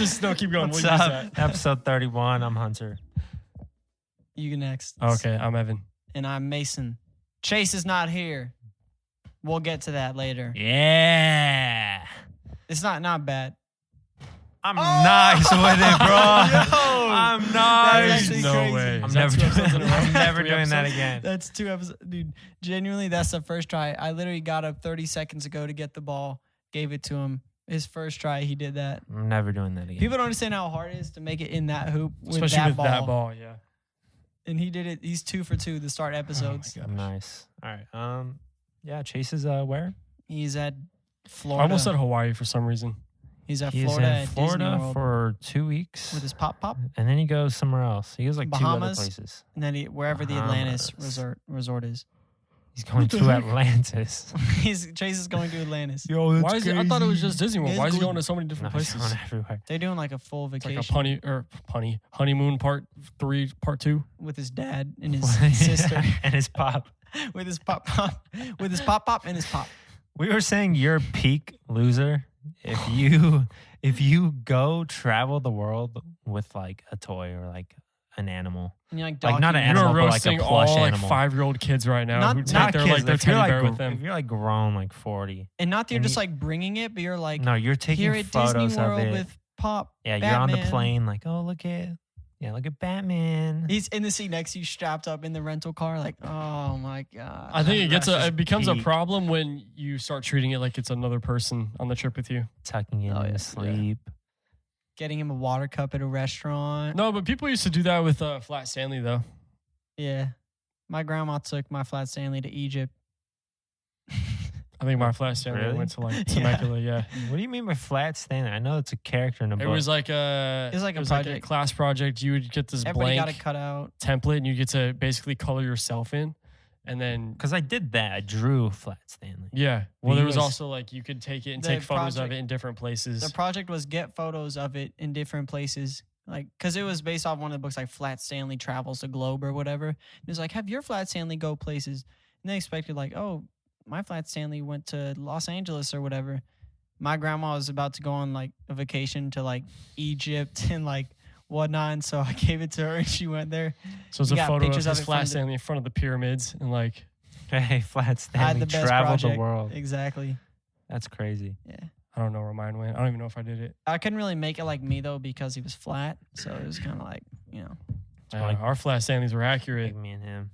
keep going. What's We'll use up? that. Episode 31. I'm Hunter. You next. Okay, I'm Evan. And I'm Mason. Chase is not here. We'll get to that later. Yeah. It's not bad. I'm nice with it, bro. I'm nice. actually No crazy. way. I'm Is that never 2 episodes in a row? I'm never 3 doing that episodes? again. That's 2 episodes. Dude, genuinely, that's the first try. I literally got up 30 seconds ago to get the ball, gave it to him. His first try, he did that. I'm never doing that again. People don't understand how hard it is to make it in that hoop with Especially that with ball. that ball, yeah. And he did it. He's 2 for 2 to start episodes. Oh my gosh. Nice. All right. Yeah. Chase is where? He's at I Florida. almost said Hawaii for some reason. He's at He's Florida in at Disney Florida World for 2 weeks, with his pop, and then he goes somewhere else. He goes like 2 other Bahamas. places. and then wherever the Atlantis Bahamas. resort is. He's going to Atlantis. Chase is going to Atlantis. Yo, Why is it? I thought it was just Disney World. It's Why is he good. going to so many No, different he's places? going everywhere. They're doing like a full It's vacation like a honeymoon part 3, part 2. with his dad and his sister, and his pop. with his pop, and his pop. We were saying you're peak loser if you go travel the world with like a toy or like an animal. And you're like, Like, not an docking- You're animal, but like a roasting plush all like animal. 5-year-old kids right now Not- who not take their kids, like their if you're teddy like bear with them. If you're like grown, like 40, and not that you're and just you- like bringing it, but you're like, no, you're taking here at photos Disney World of it. with Pop. Yeah, you're on the Batman. plane, like, oh, look at Batman. He's in the seat next to you, strapped up in the rental car. Like, oh my god. I think That's just it becomes a peak. problem when you start treating it like it's another person on the trip with you. Tucking in Oh, yeah. to sleep. Getting him a water cup at a restaurant. No, but people used to do that with Flat Stanley though. Yeah, my grandma took my flat Stanley to Egypt. I think my Flat Stanley Really? went to like Yeah. Temecula. Yeah, What do you mean by flat Stanley? I know it's a character in a book. it was like a It was like a class project. You would get this Everybody got blank it cut out. template, and you get to basically color yourself in, and then because I did that. I drew flat Stanley. yeah. Well, But there you was guys- also like you could take it and The take photos of project- it in different places. The project was get photos of it in different places. Like, because it was based off one of the books, like Flat Stanley Travels the Globe or whatever. It was like, have your Flat Stanley go places. And they expected, like, oh, my Flat Stanley went to Los Angeles or whatever. My grandma was about to go on, like, a vacation to, like, Egypt and, like, whatnot. And so I gave it to her and she went there. So it's You a got photo of pictures of his it Flat from the- Stanley in front of the pyramids and like Hey, flat I had Stanley the best traveled project. the world. Exactly. That's crazy. Yeah. I don't know where mine went. I don't even know if I did it. I couldn't really make it like me, though, because he was flat. So it was kind of like, you know, like- Our Flat Stanleys were accurate. Like me and him.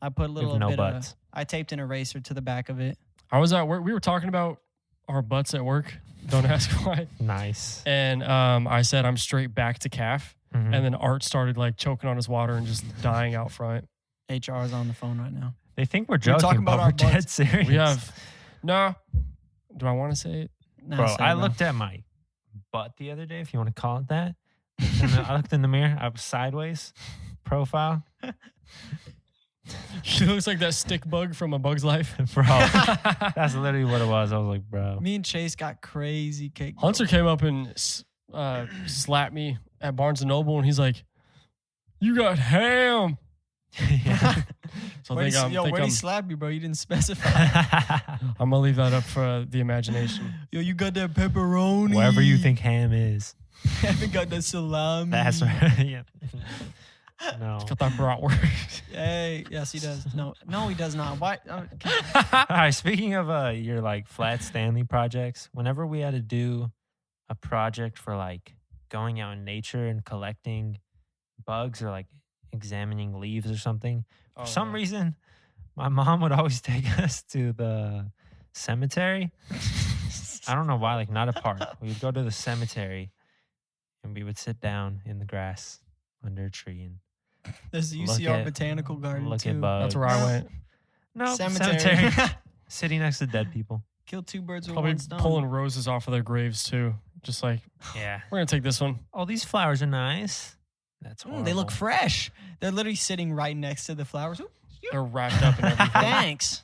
I put a little no bit butts. I taped an eraser to the back of it. I was at work. We were talking about our butts at work. Don't ask why. Nice. And I said I'm straight back to calf. Mhm. And then Art started like choking on his water and just dying out front. HR is on the phone right now. They think we're We're joking, talking but about we're our dead butts. serious. We have no. Do I want to say it? Nah, Bro, say I no. looked at my butt the other day, if you want to call it that. And I looked in the mirror. I was sideways profile. She looks like that stick bug from A Bug's Life. Bro, that's literally what it was. I was like, bro. Me and Chase got crazy cake. Hunter came up and slapped me at Barnes & Noble, and he's like, "You got ham." Yeah. So I think where'd he I'm slap you, bro? You didn't specify. I'm gonna leave that up for the imagination. Yo, you got that pepperoni. Wherever you think ham is. haven't got that salami. That's right. Yeah. No. Got that bratwurst. Hey, yes, he does. No, he does not. Why? All right. Speaking of your like flat Stanley projects, whenever we had to do a project for like going out in nature and collecting bugs or like examining leaves or something, for some reason, my mom would always take us to the cemetery. I don't know why, like not a park. We would go to the cemetery and we would sit down in the grass under a tree and There's the Look UCR at- Botanical Garden look too. at bugs. That's where I went. No, Cemetery. Sitting next to dead people. Kill 2 birds with Probably one stone. pulling roses off of their graves too. Just like, Yeah. we're gonna take this one. Oh, these flowers are nice. That's horrible. They look fresh. They're literally sitting right next to the flowers. Ooh, They're wrapped up in everything. thanks.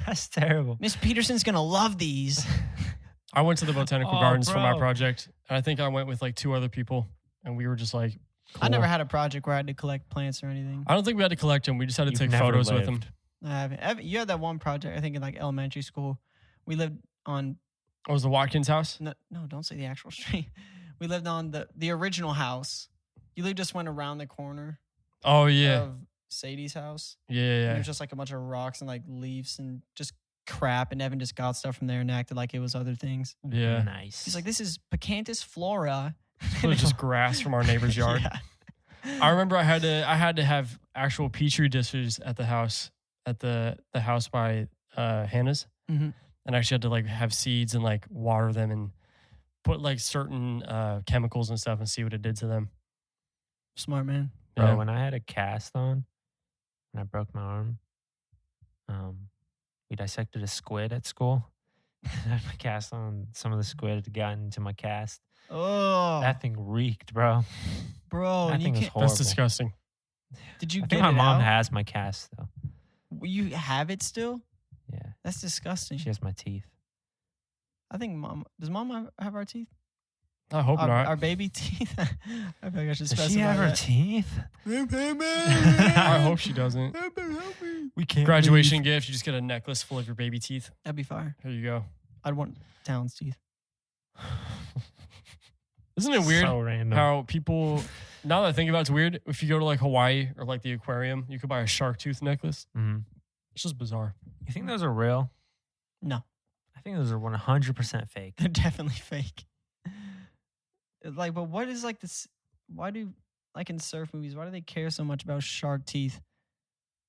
That's terrible. Miss Peterson's going to love these. I went to the botanical Oh, gardens for my bro. project. And I think I went with like 2 other people, and we were just like, cool. I never had a project where I had to collect plants or anything. I don't think we had to collect them. We just had to You've take never photos with them. lived. I haven't. You had that one project, I think, in like elementary school. We lived on. Oh, it was the Watkins house? No, don't say the actual street. we lived on the original house. You just went around the corner Oh yeah, of Sadie's house. yeah, And yeah. it was just like a bunch of rocks and like leaves and just crap. And Evan just got stuff from there and acted like it was other things. Yeah. Nice. He's like, this is Piccanthus flora. It was just grass from our neighbor's yard. Yeah. I remember I had to have actual petri dishes at the house by Hannah's, Mhm. and I actually had to like have seeds and like water them and put like certain chemicals and stuff and see what it did to them. Smart man. Bro, Yeah. when I had a cast on, when I broke my arm, we dissected a squid at school. I had my cast on. Some of the squid had gotten into my cast. Oh, That thing reeked, bro. bro. That And you thing was can't. horrible. That's disgusting. Did you I get think my it mom out? has my cast though. You have it still? Yeah, That's disgusting. she has my teeth. I think does mom have our teeth? I hope not. Our baby teeth? I feel like I should Does specify she have her that. teeth? I hope she doesn't. We can't. Graduation gift, you just get a necklace full of your baby teeth. That'd be fire. Here you go. I'd want Talon's teeth. Isn't it weird So random. how people, now that I think about it, it's weird. If you go to like Hawaii or like the aquarium, you could buy a shark tooth necklace. Mhm. It's just bizarre. You think those are real? No, I think those are 100% fake. they're definitely fake. Like, but what is like this? Why do, like in surf movies, why do they care so much about shark teeth,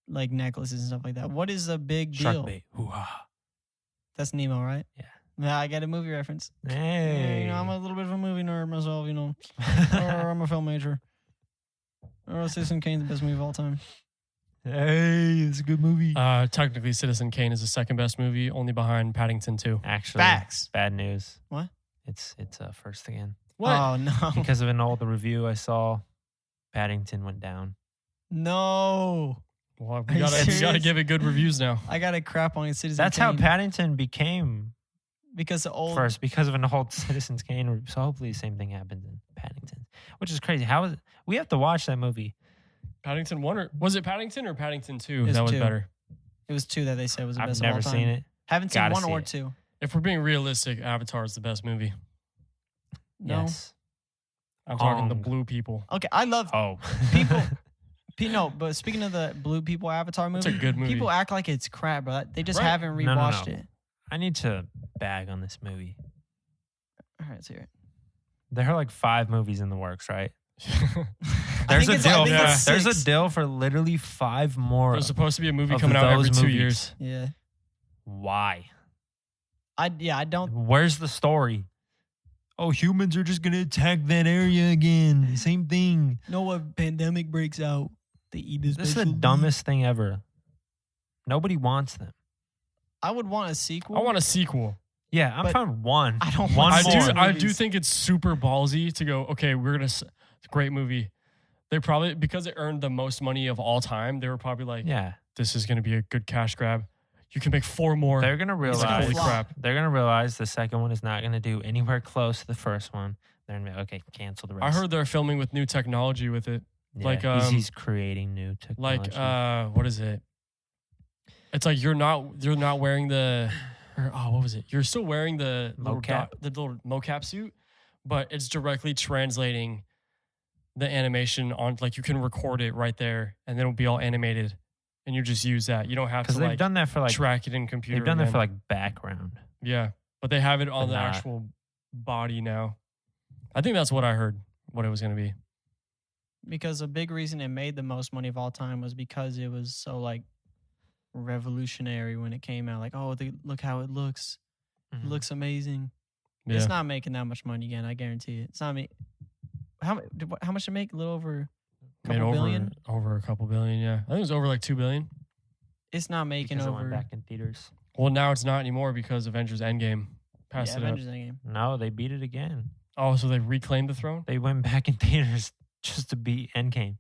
like necklaces and stuff like that? What is a big deal? Shark bait. Hoo-ha. That's Nemo, right? Yeah. Yeah, I get a movie reference. Hey. You know, I'm a little bit of a movie nerd myself, you know. Or I'm a film major. Or Citizen Kane's the best movie of all time. Hey, it's a good movie. Technically, Citizen Kane is the second best movie, only behind Paddington 2. Actually, Facts. bad news. What? It's first again. Oh no. Because of an old review I saw, Paddington went down. No. Well, Are we you gotta serious? give it good reviews now. I got to crap on Citizen That's how Kane Paddington became because the old first, because of an old Citizen Kane. So hopefully the same thing happens in Paddington, which is crazy. How is it? We have to watch that movie. Paddington 1 or was it Paddington or Paddington 2? It was That was 2. better. It was 2 that they said was the I've best never of all time. seen it. Haven't seen Gotta 1 see or it. 2. If we're being realistic, Avatar is the best movie. No. Yes. I'm talking the Ong. blue people. Okay, I love Oh, people. No, but speaking of the Blue People Avatar movie, It's a good movie. people act like it's crap, bro. They just Right. haven't No, no, rewatched no. it. I need to bag on this movie. All right, let's hear it. There are like 5 movies in the works, right? I There's think a it's- I deal. think it's There's a 6. deal for literally 5 more. There's supposed to be a movie Of coming out every those 2 movies. years. Yeah. Why? I don't. Where's the story? Oh, humans are just gonna attack that area again. Same thing. know what pandemic breaks out. They eat This is the dumbest thing ever. Nobody wants them. I would want a sequel. I want a sequel. Yeah, I'm But fine with one. I don't one want I more. do. more. I do movies. think it's super ballsy to go. Okay, we're gonna. Great movie. They probably because it earned the most money of all time. They were probably like, Yeah, "This is gonna be a good cash grab. You can make 4 more." they're gonna It's like, realize. holy flop. crap! They're gonna realize the second one is not gonna do anywhere close to the first one. They're gonna be okay. Cancel the I rest. heard they're filming with new technology with it. Yeah, like, he's creating new technology. Like what is it? It's like you're not wearing the what was it? You're still wearing the little Mocap. the little mocap suit, but it's directly translating the animation on like you can record it right there and then it'll be all animated and you just use that. You don't have to because they've like done that for like track it in computer. they've done that again. for like background. Yeah, but they have it on But the not- actual body now. I think that's what I heard. What it was going to be. because a big reason it made the most money of all time was because it was so like revolutionary when it came out. Like, oh, look how it looks. It Mhm. looks amazing. Yeah. It's not making that much money again. I guarantee it. It's not me. How much to make? A little over a Made couple over billion. over a couple billion. Yeah, I think it was over like 2 billion. It's not making because it over. went back in theaters. Well, now it's not anymore because Avengers Endgame passed Yeah, it up. Avengers Endgame. No, they beat it again. Oh, so they reclaimed the throne? They went back in theaters just to beat Endgame,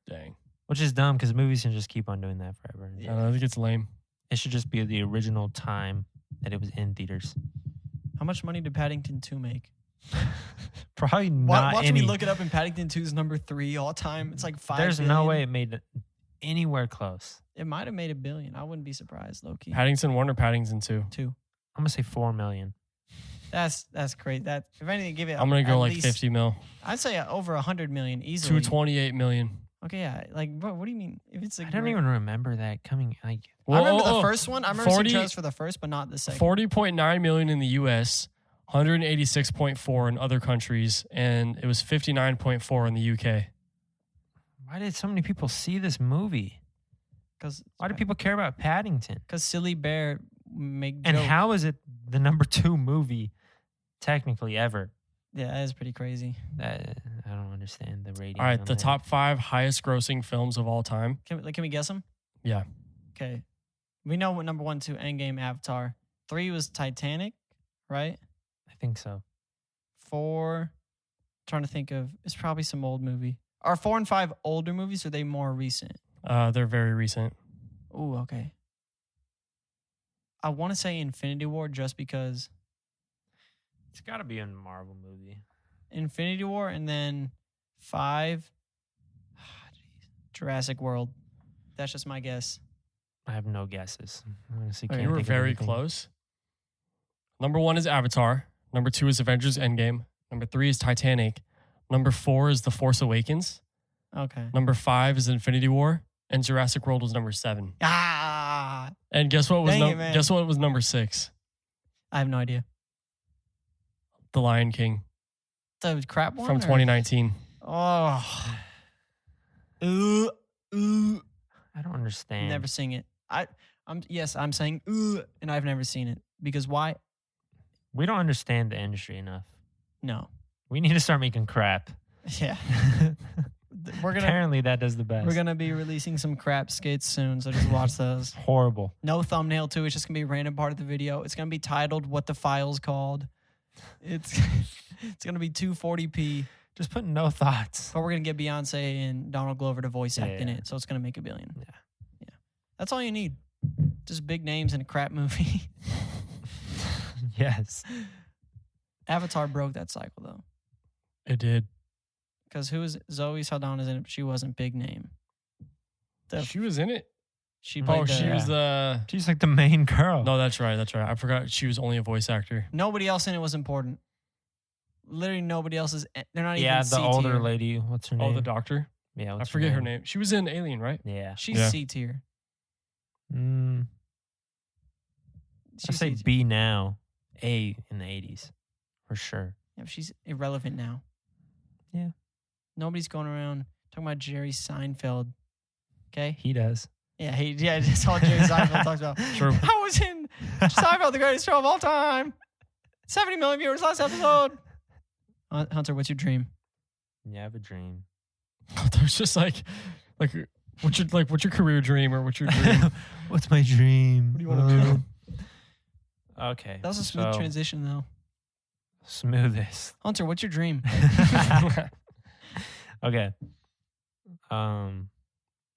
Dang. which is dumb because movies can just keep on doing that forever. I don't know, I think it's lame. It should just be the original time that it was in theaters. How much money did Paddington 2 make? Probably not Watch any. me look it up. And Paddington 2 is number 3 all time. It's like 5 There's no billion. way it made it anywhere close. It might have made $1 billion. I wouldn't be surprised, low key. Paddington 1 or Paddington 2? 2. I'm gonna say 4 million. That's great. That if anything, give it. I'm gonna at go like least, 50 mil. I'd say over 100 million easily. 228 million. Okay, yeah. Like, bro, what do you mean? If it's I don't even remember that coming. Like, I remember the first one. I remember 40 seeing trailers for the first, but not the second. 40.9 million in the U.S., 186.4 in other countries, and it was 59.4 in the U.K. why did so many people see this movie? Why do people care about Paddington? Because Silly Bear make And jokes. how is it the number 2 movie technically ever? Yeah, that is pretty crazy. I don't understand the rating. All right, on the that. top 5 highest grossing films of all time. Can we guess them? Yeah. Okay. We know what number 1, 2, Endgame, Avatar. 3 was Titanic, right? I think so. 4, trying to think of, it's probably some old movie. Are 4 and 5 older movies or are they more recent? They're very recent. Ooh, okay. I want to say Infinity War just because It's got to be a Marvel movie. Infinity War, and then 5, Jurassic World. That's just my guess. I have no guesses. I honestly Oh, can't You were think of very anything. close. Number 1 is Avatar. Number 2 is Avengers Endgame. Number 3 is Titanic. Number 4 is The Force Awakens. Okay. Number 5 is Infinity War. And Jurassic World was number 7. Ah, And guess what was Dang it, man. guess what was number 6? I have no idea. The Lion King The crap one from or- 2019. Oh. I don't understand. Never seen it. I'm saying and I've never seen it because why? We don't understand the industry enough. No. We need to start making crap. Yeah. We're gonna Apparently, that does the best. we're gonna be releasing some crap skits soon, so just watch those. Horrible. No thumbnail too. It's just gonna be a random part of the video. It's gonna be titled "What the File's Called." It's gonna be 240p, Just put no thoughts. but we're gonna get Beyonce and Donald Glover to voice act in Yeah. it, so it's gonna make $1 billion. Yeah. That's all you need. Just big names in a crap movie. Yes. Avatar broke that cycle though, It did. because who is Zoe Saldana's in it? But she wasn't big name. She was in it. She played Oh, she the- was the. She's like the main girl. No, that's right. That's right. I forgot she was only a voice actor. Nobody else in it was important. Literally nobody else is. They're not even. Yeah, the C older tier. lady. What's her name? Oh, the doctor. Yeah, I what's forget her name. She was in Alien, right? Yeah. She's Yeah. C tier. I She's say C tier. B now. A in the 80s. For sure. Yeah, but she's irrelevant now. Yeah. Nobody's going around talking about Jerry Seinfeld. Okay. He does. Yeah, that's all Jerry Seinfeld talks about. True. I was in Seinfeld, the greatest show of all time. 70 million viewers last episode. Hunter, what's your dream? You have a dream. There's just like, what's your career dream or what's your dream? What's my dream? What do you want to do? That Okay. was a smooth so, transition, though. Smoothest. Hunter, what's your dream? Okay.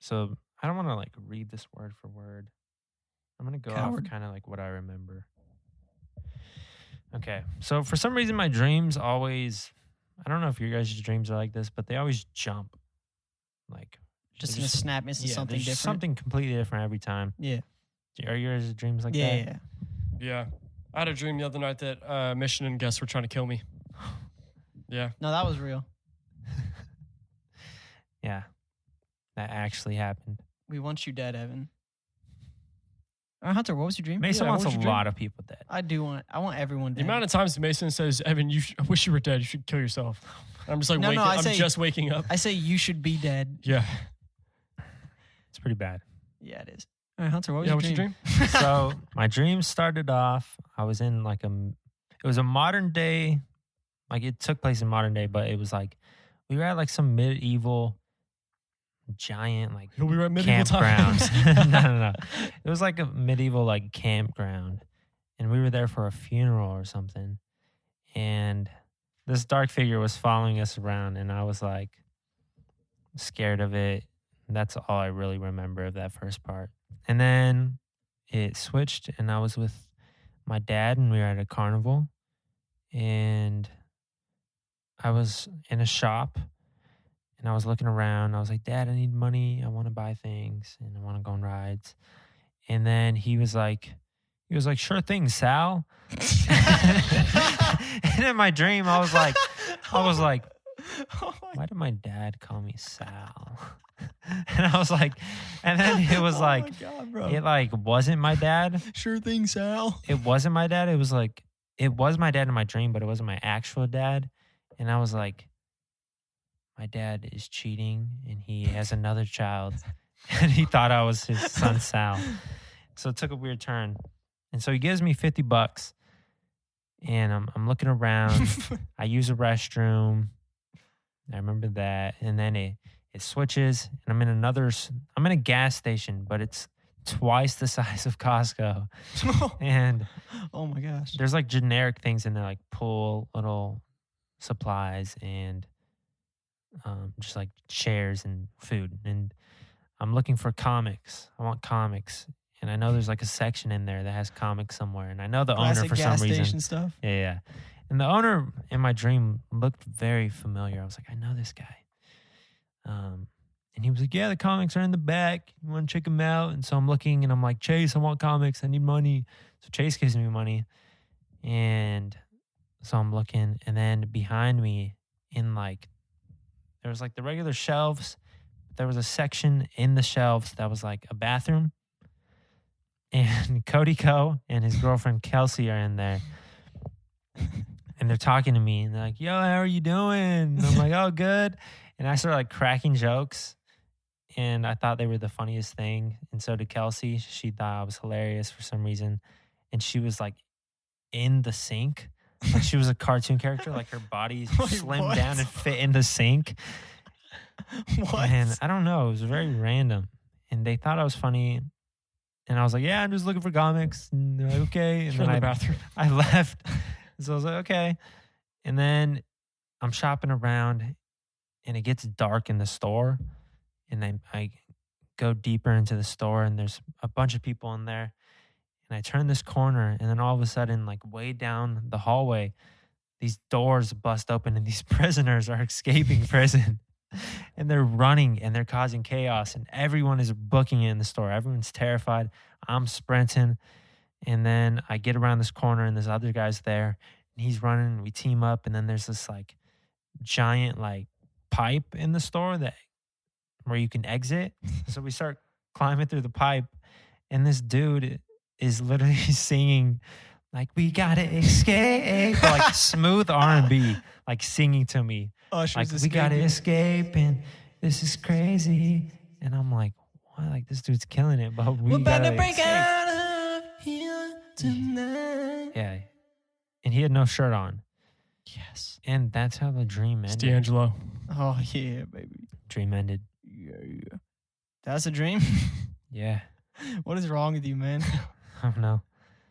So I don't want to like read this word for word. I'm gonna go Coward. off kind of like what I remember. Okay. So for some reason my dreams always, I don't know if your guys' dreams are like this, but they always jump. Like Just they're in a snap into yeah, something there's different. something completely different every time. Yeah. Are yours dreams like Yeah, that? yeah. Yeah. I had a dream the other night that Mission and guests were trying to kill me. Yeah. No, that was real. Yeah. That actually happened. We want you dead, Evan. All right, Hunter, what was your dream? Mason what wants a was your dream? lot of people dead. I want everyone The dead. amount of times Mason says, Evan, I wish you were dead. You should kill yourself. I'm just like, No, no, I'm just waking up. I say you should be dead. Yeah. It's pretty bad. Yeah, it is. All right, Hunter, what was Yeah, your what's your dream? dream? So my dream started off, I was in like it was a modern day, like it took place in modern day, but it was like, we were at like some medieval giant like We were at medieval campground. times. No. It was like a medieval like campground. And we were there for a funeral or something. And this dark figure was following us around and I was like scared of it. That's all I really remember of that first part. And then it switched and I was with my dad and we were at a carnival and I was in a shop and I was looking around. I was like, Dad, I need money. I want to buy things and I want to go on rides. And then he was like, He was like, sure thing, Sal. And in my dream, I was like, why did my dad call me Sal? And I was like, and then it was like, my God, bro. it like wasn't my dad. Sure thing, Sal. It wasn't my dad. It was like, it was my dad in my dream, but it wasn't my actual dad. And I was like, my dad is cheating and he has another child. And he thought I was his son, Sal. So it took a weird turn. And so he gives me $50. And I'm looking around. I use a restroom. I remember that. And then it switches. And I'm in a gas station, but it's twice the size of Costco. And oh my gosh. there's like generic things in there, like pool, little supplies, and just like chairs and food. And I'm looking for comics. I want comics. And I know there's like a section in there that has comics somewhere. And I know the owner for some reason. Station stuff. Yeah. And the owner in my dream looked very familiar. I was like, I know this guy. And he was like, yeah, the comics are in the back. You want to check them out? And so I'm looking and I'm like, Chase, I want comics. I need money. So Chase gives me money. And so I'm looking. And then behind me there was like the regular shelves. There was a section in the shelves that was like a bathroom. And Cody Co and his girlfriend Kelsey are in there. And they're talking to me. And they're like, yo, how are you doing? And I'm like, oh, good. And I started like cracking jokes. And I thought they were the funniest thing. And so did Kelsey. She thought I was hilarious for some reason. And she was like in the sink. Like she was a cartoon character. Like her body slimmed down and fit in the sink. What? And I don't know. It was very random. And they thought I was funny. And I was like, yeah, I'm just looking for comics. And they're like, okay. And You're then in the bathroom. I left. So I was like, okay. And then I'm shopping around and it gets dark in the store. And I go deeper into the store and there's a bunch of people in there. And I turn this corner and then all of a sudden, like way down the hallway, these doors bust open and these prisoners are escaping prison. And they're running and they're causing chaos and everyone is booking it in the store. Everyone's terrified. I'm sprinting. And then I get around this corner and this other guy's there and he's running and we team up. And then there's this like giant like pipe in the store where you can exit. So we start climbing through the pipe and this dude is literally singing like, we gotta escape, like smooth R&B, like singing to me. Like, we gotta escape and this is crazy. And I'm like, what? Like, this dude's killing it, but we're about to break out of here tonight. Yeah. And he had no shirt on. Yes. And that's how the dream ended. It's D'Angelo. Oh, yeah, baby. Dream ended. Yeah. That's a dream? Yeah. What is wrong with you, man? I don't know.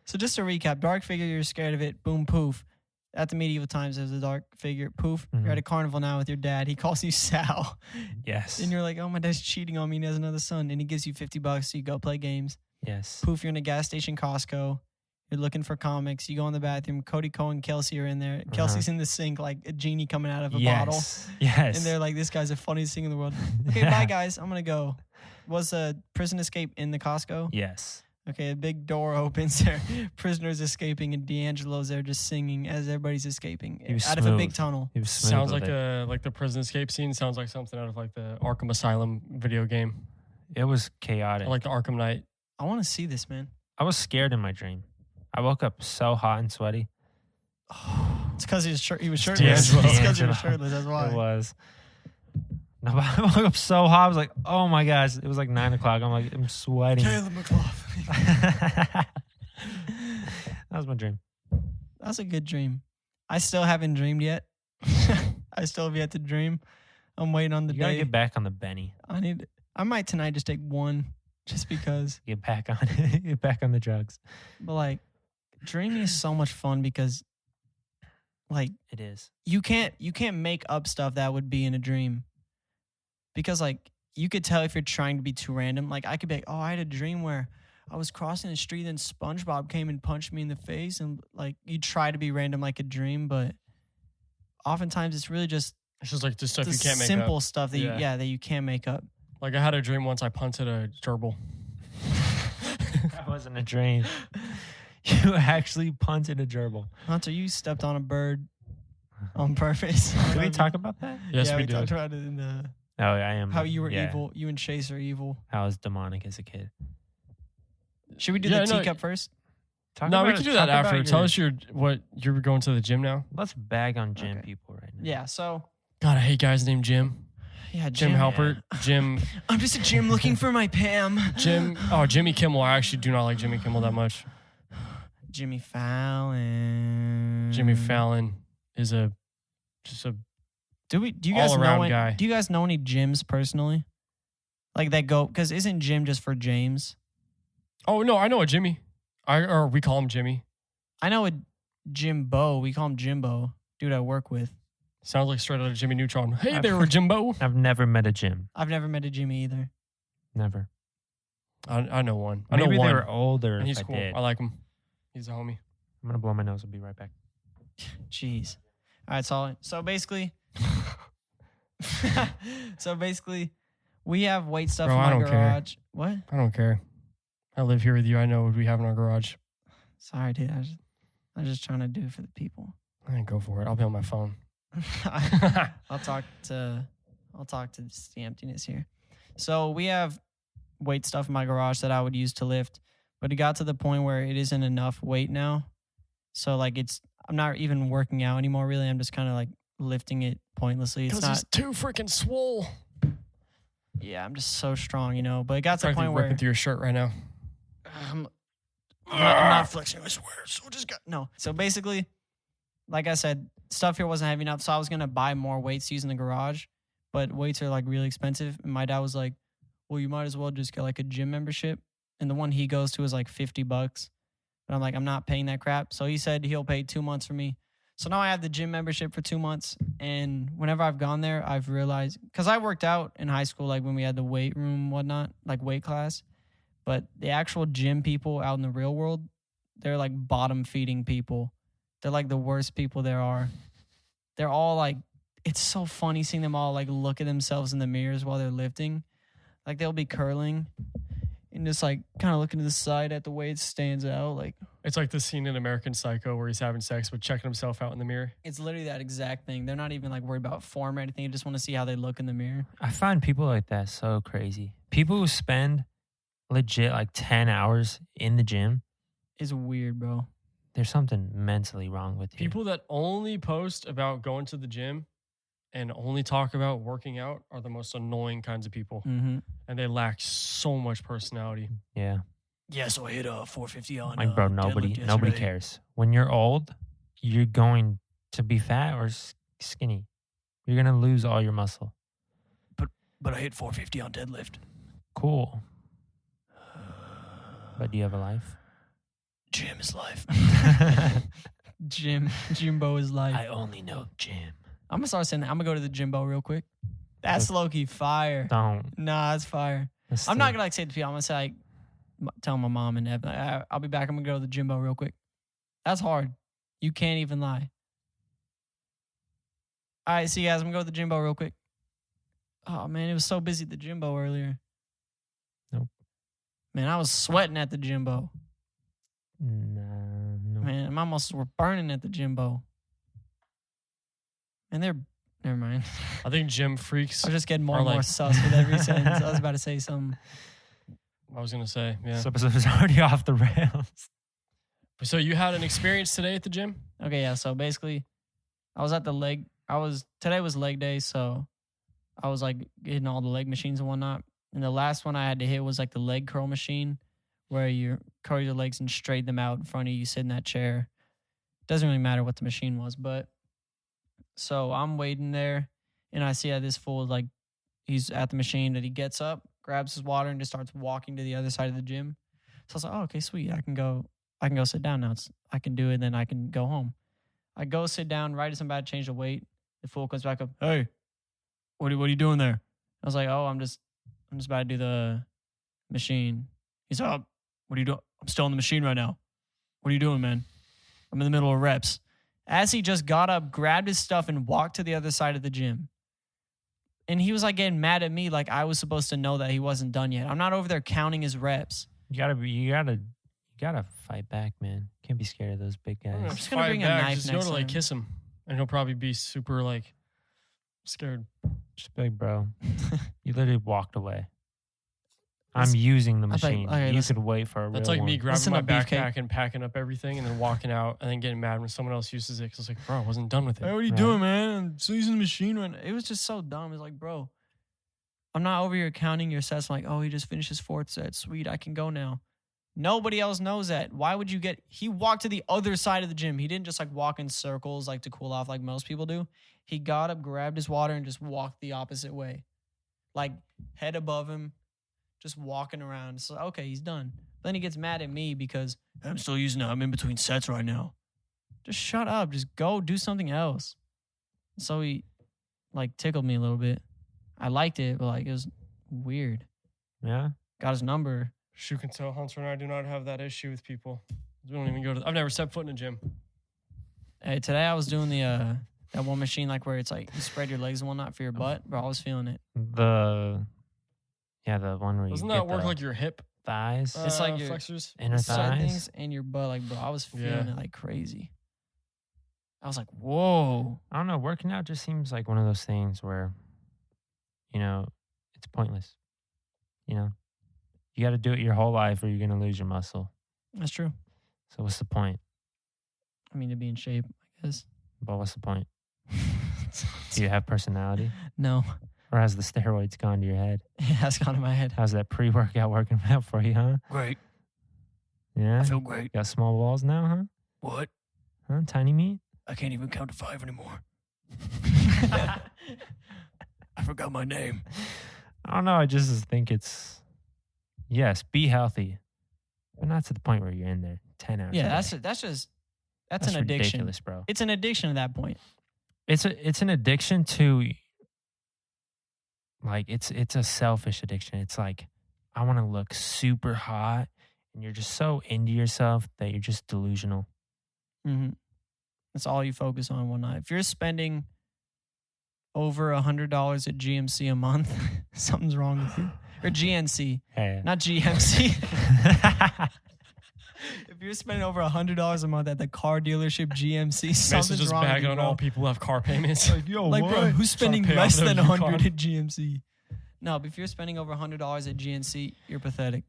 So just to recap, dark figure, you're scared of it. Boom, poof. At the medieval times, there's a dark figure. Poof. Mm-hmm. You're at a carnival now with your dad. He calls you Sal. Yes. And you're like, oh, my dad's cheating on me and he has another son. And he gives you $50 so you go play games. Yes. Poof, you're in a gas station, Costco. You're looking for comics. You go in the bathroom. Cody Cohen and Kelsey are in there. Kelsey's in the sink like a genie coming out of a bottle. Yes. And they're like, this guy's the funniest thing in the world. Okay, bye, guys. I'm going to go. Was a prison escape in the Costco? Yes. Okay, a big door opens there. Prisoners escaping, and D'Angelo's there just singing as everybody's escaping out of a big tunnel. He was smooth Sounds with like it. like the prison escape scene. Sounds like something out of like the Arkham Asylum video game. It was chaotic. Or like the Arkham Knight. I want to see this, man. I was scared in my dream. I woke up so hot and sweaty. It's because he was shirtless. D'Angelo. It's because he was shirtless. That's why. It was. No, but I woke up so hot. I was like, oh my gosh. It was like 9 o'clock. I'm like, I'm sweating. Caleb McLaughlin. That was my dream. That's a good dream. I still haven't dreamed yet. I still have yet to dream. I'm waiting on the You gotta day. get back on the Benny. I might tonight just take one, just because. Get back on it. Get back on the drugs. But like, dreaming is so much fun because, like, It is. you can't make up stuff that would be in a dream. Because like you could tell if you're trying to be too random. Like I could be like, oh, I had a dream where I was crossing the street and SpongeBob came and punched me in the face, and like you try to be random like a dream, but oftentimes it's really just It's just like the stuff the you can't make simple up. stuff that that you can't make up. Like I had a dream once I punted a gerbil. That wasn't a dream. You actually punted a gerbil. Hunter, you stepped on a bird on purpose. Did we talk about that? Yes, yeah, we we did. talked about it in the Oh, I am. how you were yeah. evil. You and Chase are evil. I was demonic as a kid. Should we do Yeah, the no, teacup first? No, we can do that after. Tell us what you're going to the gym now. Let's bag on gym Okay. people right now. Yeah. So God, I hate guys named Jim. yeah, Jim Halpert. Jim. I'm just a Jim looking for my Pam. Jim. Oh, Jimmy Kimmel. I actually do not like Jimmy Kimmel that much. Jimmy Fallon. Jimmy Fallon is just a. Do you guys know all-around any, guy. Do you guys know any Jims personally? Like that go because isn't Jim just for James? Oh no, I know a Jimmy. Or we call him Jimmy. I know a Jimbo. We call him Jimbo. Dude, I work with. Sounds like straight out of Jimmy Neutron. Hey there, Jimbo. I've never met a Jim. I've never met a Jimmy either. Never. I know one. I Maybe know one. they were older. And he's if cool. I did. I like him. He's a homie. I'm gonna blow my nose. I'll be right back. Jeez. All right, so basically, we have weight stuff Bro, in I my don't care. garage. What? I don't care. I live here with you. I know what we have in our garage. Sorry, dude. I'm just trying to do it for the people. I ain't go for it. I'll be on my phone. I'll talk to the emptiness here. So we have weight stuff in my garage that I would use to lift, but it got to the point where it isn't enough weight now. So like I'm not even working out anymore. Really, I'm just kind of like lifting it pointlessly. It's Because not. he's too freaking swole. Yeah, I'm just so strong, you know. But it got to the Frankly, point where ripping through your shirt right now. I'm not flexing. I swear. So basically, like I said, stuff here wasn't heavy enough, so I was gonna buy more weights to use in the garage, but weights are like really expensive. And my dad was like, "Well, you might as well just get like a gym membership." And the one he goes to is like $50. But I'm like, I'm not paying that crap. So he said he'll pay 2 months for me. So now I have the gym membership for 2 months. And whenever I've gone there, I've realized because I worked out in high school, like when we had the weight room, whatnot, like weight class. But the actual gym people out in the real world, they're like bottom feeding people. They're like the worst people there are. They're all like, it's so funny seeing them all like look at themselves in the mirrors while they're lifting. Like they'll be curling and just like kind of looking to the side at the way it stands out. Like It's like the scene in American Psycho where he's having sex but checking himself out in the mirror. it's literally that exact thing. They're not even like worried about form or anything. They just want to see how they look in the mirror. I find people like that so crazy. People who spend legit like 10 hours in the gym, It's weird, bro. there's something mentally wrong with you. People that only post about going to the gym and only talk about working out are the most annoying kinds of people. Mm-hmm. And they lack so much personality. Yeah. Yeah, so I hit a 450 on Like, bro, nobody cares. When you're old, you're going to be fat or skinny. You're going to lose all your muscle. But I hit 450 on deadlift. Cool. But do you have a life? Gym is life. Jimbo is life. I only know gym. I'm gonna start saying that. I'm gonna go to the Jimbo real quick. That's low-key fire. Don't. Nah, that's fire. I'm not gonna like say it to people. I'm gonna say like, tell my mom and Evan, I'll be back. I'm gonna go to the Jimbo real quick. That's hard. You can't even lie. All right, see you guys. I'm gonna go to the Jimbo real quick. Oh man, it was so busy at the Jimbo earlier. Nope. Man, I was sweating at the Jimbo. No. Man, my muscles were burning at the Jimbo. And never mind. I think gym freaks. I was just getting more Or and more like- sus with every sentence. I was about to say something. I was going to say, yeah. This episode is already off the rails. So you had an experience today at the gym? Okay, yeah. So basically, I was at the leg. Today was leg day, so I was like hitting all the leg machines and whatnot. And the last one I had to hit was like the leg curl machine, where you curl your legs and straighten them out in front of you. You sit in that chair. Doesn't really matter what the machine was, but so I'm waiting there, and I see that this fool is like, he's at the machine, that he gets up, grabs his water, and just starts walking to the other side of the gym. So I was like, oh, okay, sweet. I can go sit down now. I can do it, then I can go home. I go sit down right as I'm about to change the weight. The fool comes back up. Hey, what are you doing there? I was like, oh, I'm just about to do the machine. He's like, oh, what are you doing? I'm still in the machine right now. What are you doing, man? I'm in the middle of reps. As he just got up, grabbed his stuff, and walked to the other side of the gym. And he was like getting mad at me, like I was supposed to know that he wasn't done yet. I'm not over there counting his reps. You gotta gotta fight back, man. Can't be scared of those big I'm guys. just gonna bring a knife Just go next to like time. kiss him, and he'll probably be super like scared. Just be like, bro, you literally walked away. I'm Listen, using the I think- machine. okay, You listen. could wait for a real That's like me one. grabbing Listen my to Beefcake. backpack and packing up everything, and then walking out, and then getting mad when someone else uses it. Because I was like, bro, I wasn't done with it. Hey, what are you Right. doing, man? I'm still using the machine right now. It was just so dumb. It's like, bro, I'm not over here counting your sets. I'm like, oh, he just finished his 4th set. Sweet, I can go now. Nobody else knows that. Why would you get... He walked to the other side of the gym. He didn't just like walk in circles like to cool off like most people do. He got up, grabbed his water, and just walked the opposite way. Like, head above him, just walking around. So, okay, he's done. Then he gets mad at me because I'm still using it. I'm in between sets right now. Just shut up. Just go do something else. So he like tickled me a little bit. I liked it, but like it was weird. Yeah. Got his number. You can tell Hunter and I do not have that issue with people. We don't even go to. I've never stepped foot in a gym. Hey, today I was doing the that one machine like where it's like you spread your legs and whatnot for your butt, bro. I was feeling it. The one where Doesn't you that get work the like your hip thighs, It's like your- flexors? inner Side thighs. things and your butt, like bro. I was feeling Yeah. it like crazy. I was like, whoa. I don't know. Working out just seems like one of those things where, it's pointless. You got to do it your whole life or you're going to lose your muscle. That's true. So what's the point? I mean, to be in shape, I guess. But what's the point? Do you have personality? No, Or has the steroids gone to your head? it has gone to my head. How's that pre-workout working out for you, huh? Great. Yeah? Great. Got small balls now, huh? What? Huh? Tiny meat? I can't even count to 5 anymore. I forgot my name. I don't know. I just think it's, yes, be healthy. But not to the point where you're in there 10 hours. Yeah, a day. that's an addiction. Ridiculous, bro. It's an addiction at that point. It's an addiction to, like, it's a selfish addiction. It's like, I want to look super hot, and you're just so into yourself that you're just delusional. Mm-hmm. That's all you focus on one night. If you're spending over $100 at GMC a month, something's wrong with you. Or GNC, Hey. not GMC. If you're spending over $100 a month at the car dealership GMC, Mason's something's just wrong with bagging you, on bro. all people who have car payments. yo, Like, bro, who's spending pay off less their than Yukon. 100 at GMC? No, but if you're spending over $100 at GNC, you're pathetic,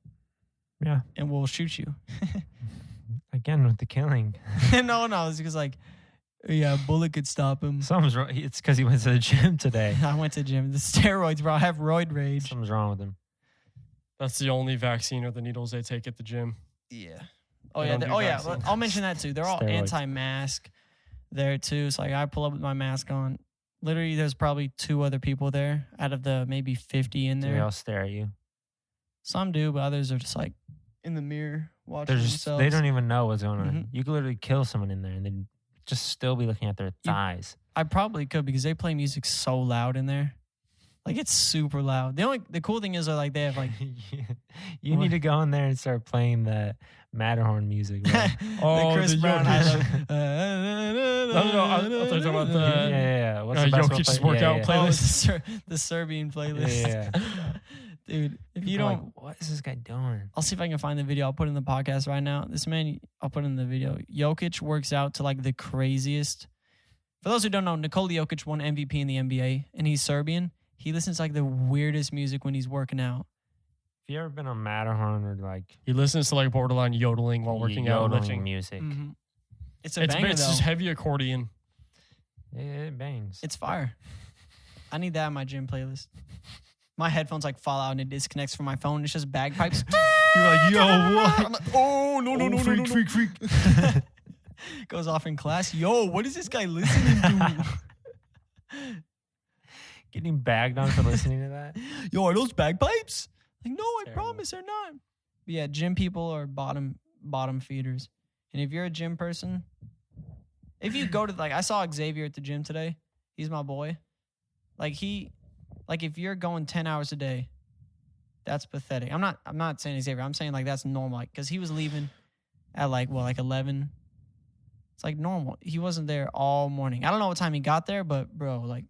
Yeah. and we'll shoot you. Again with the killing. No, it's because like, yeah, a bullet could stop him. Something's wrong. It's because he went to the gym today. I went to gym. The steroids, bro. I have roid-rage. Something's wrong with him. That's the only vaccine or the needles they take at the gym. Yeah. Oh They yeah. don't do Oh yeah. vaccines. I'll mention that too. They're all Steroids. anti-mask there too. So like I pull up with my mask on. Literally, there's probably 2 other people there out of the maybe 50 in Do there. they all stare at you? Some do, but others are just like in the mirror watching They're just, themselves. they don't even know what's going on. Mhm. You could literally kill someone in there and then just still be looking at their thighs. I probably could because they play music so loud in there. Like it's super loud. The cool thing is like they have like You need to go in there and start playing the Matterhorn music. Bro. Oh, Chris the Brown. Jokic. No, I thought you were talking about the yeah. What's the basketball Jokic's play- workout yeah, play. Oh, playlist. the Serbian playlist. Yeah. Dude, if you People are don't, like, what is this guy doing? I'll see if I can find the video. I'll put it in the podcast right now. This man, I'll put it in the video. Jokic works out to like the craziest. For those who don't know, Nikola Jokic won MVP in the NBA, and he's Serbian. He listens to like the weirdest music when he's working out. Have you ever been on Matterhorn or like He listens to like borderline yodeling while working out and yodeling lifting. music? Mhm. It's a It's banger just though. heavy accordion. It bangs. It's fire. I need that in my gym playlist. My headphones like fall out and it disconnects from my phone. It's just bagpipes. You're like, yo, what? I'm like, oh no, freak, freak, freak. Goes off in class. Yo, what is this guy listening to? Getting bagged on for listening to that. Yo, are those bagpipes? Like, no, I Terrible. promise they're not. But yeah, gym people are bottom feeders. And if you're a gym person, if you go to like, I saw Xavier at the gym today. He's my boy. Like if you're going 10 hours a day, that's pathetic. I'm not saying Xavier. I'm saying like that's normal. Like, cause he was leaving at like 11. It's like normal. He wasn't there all morning. I don't know what time he got there, but bro, like,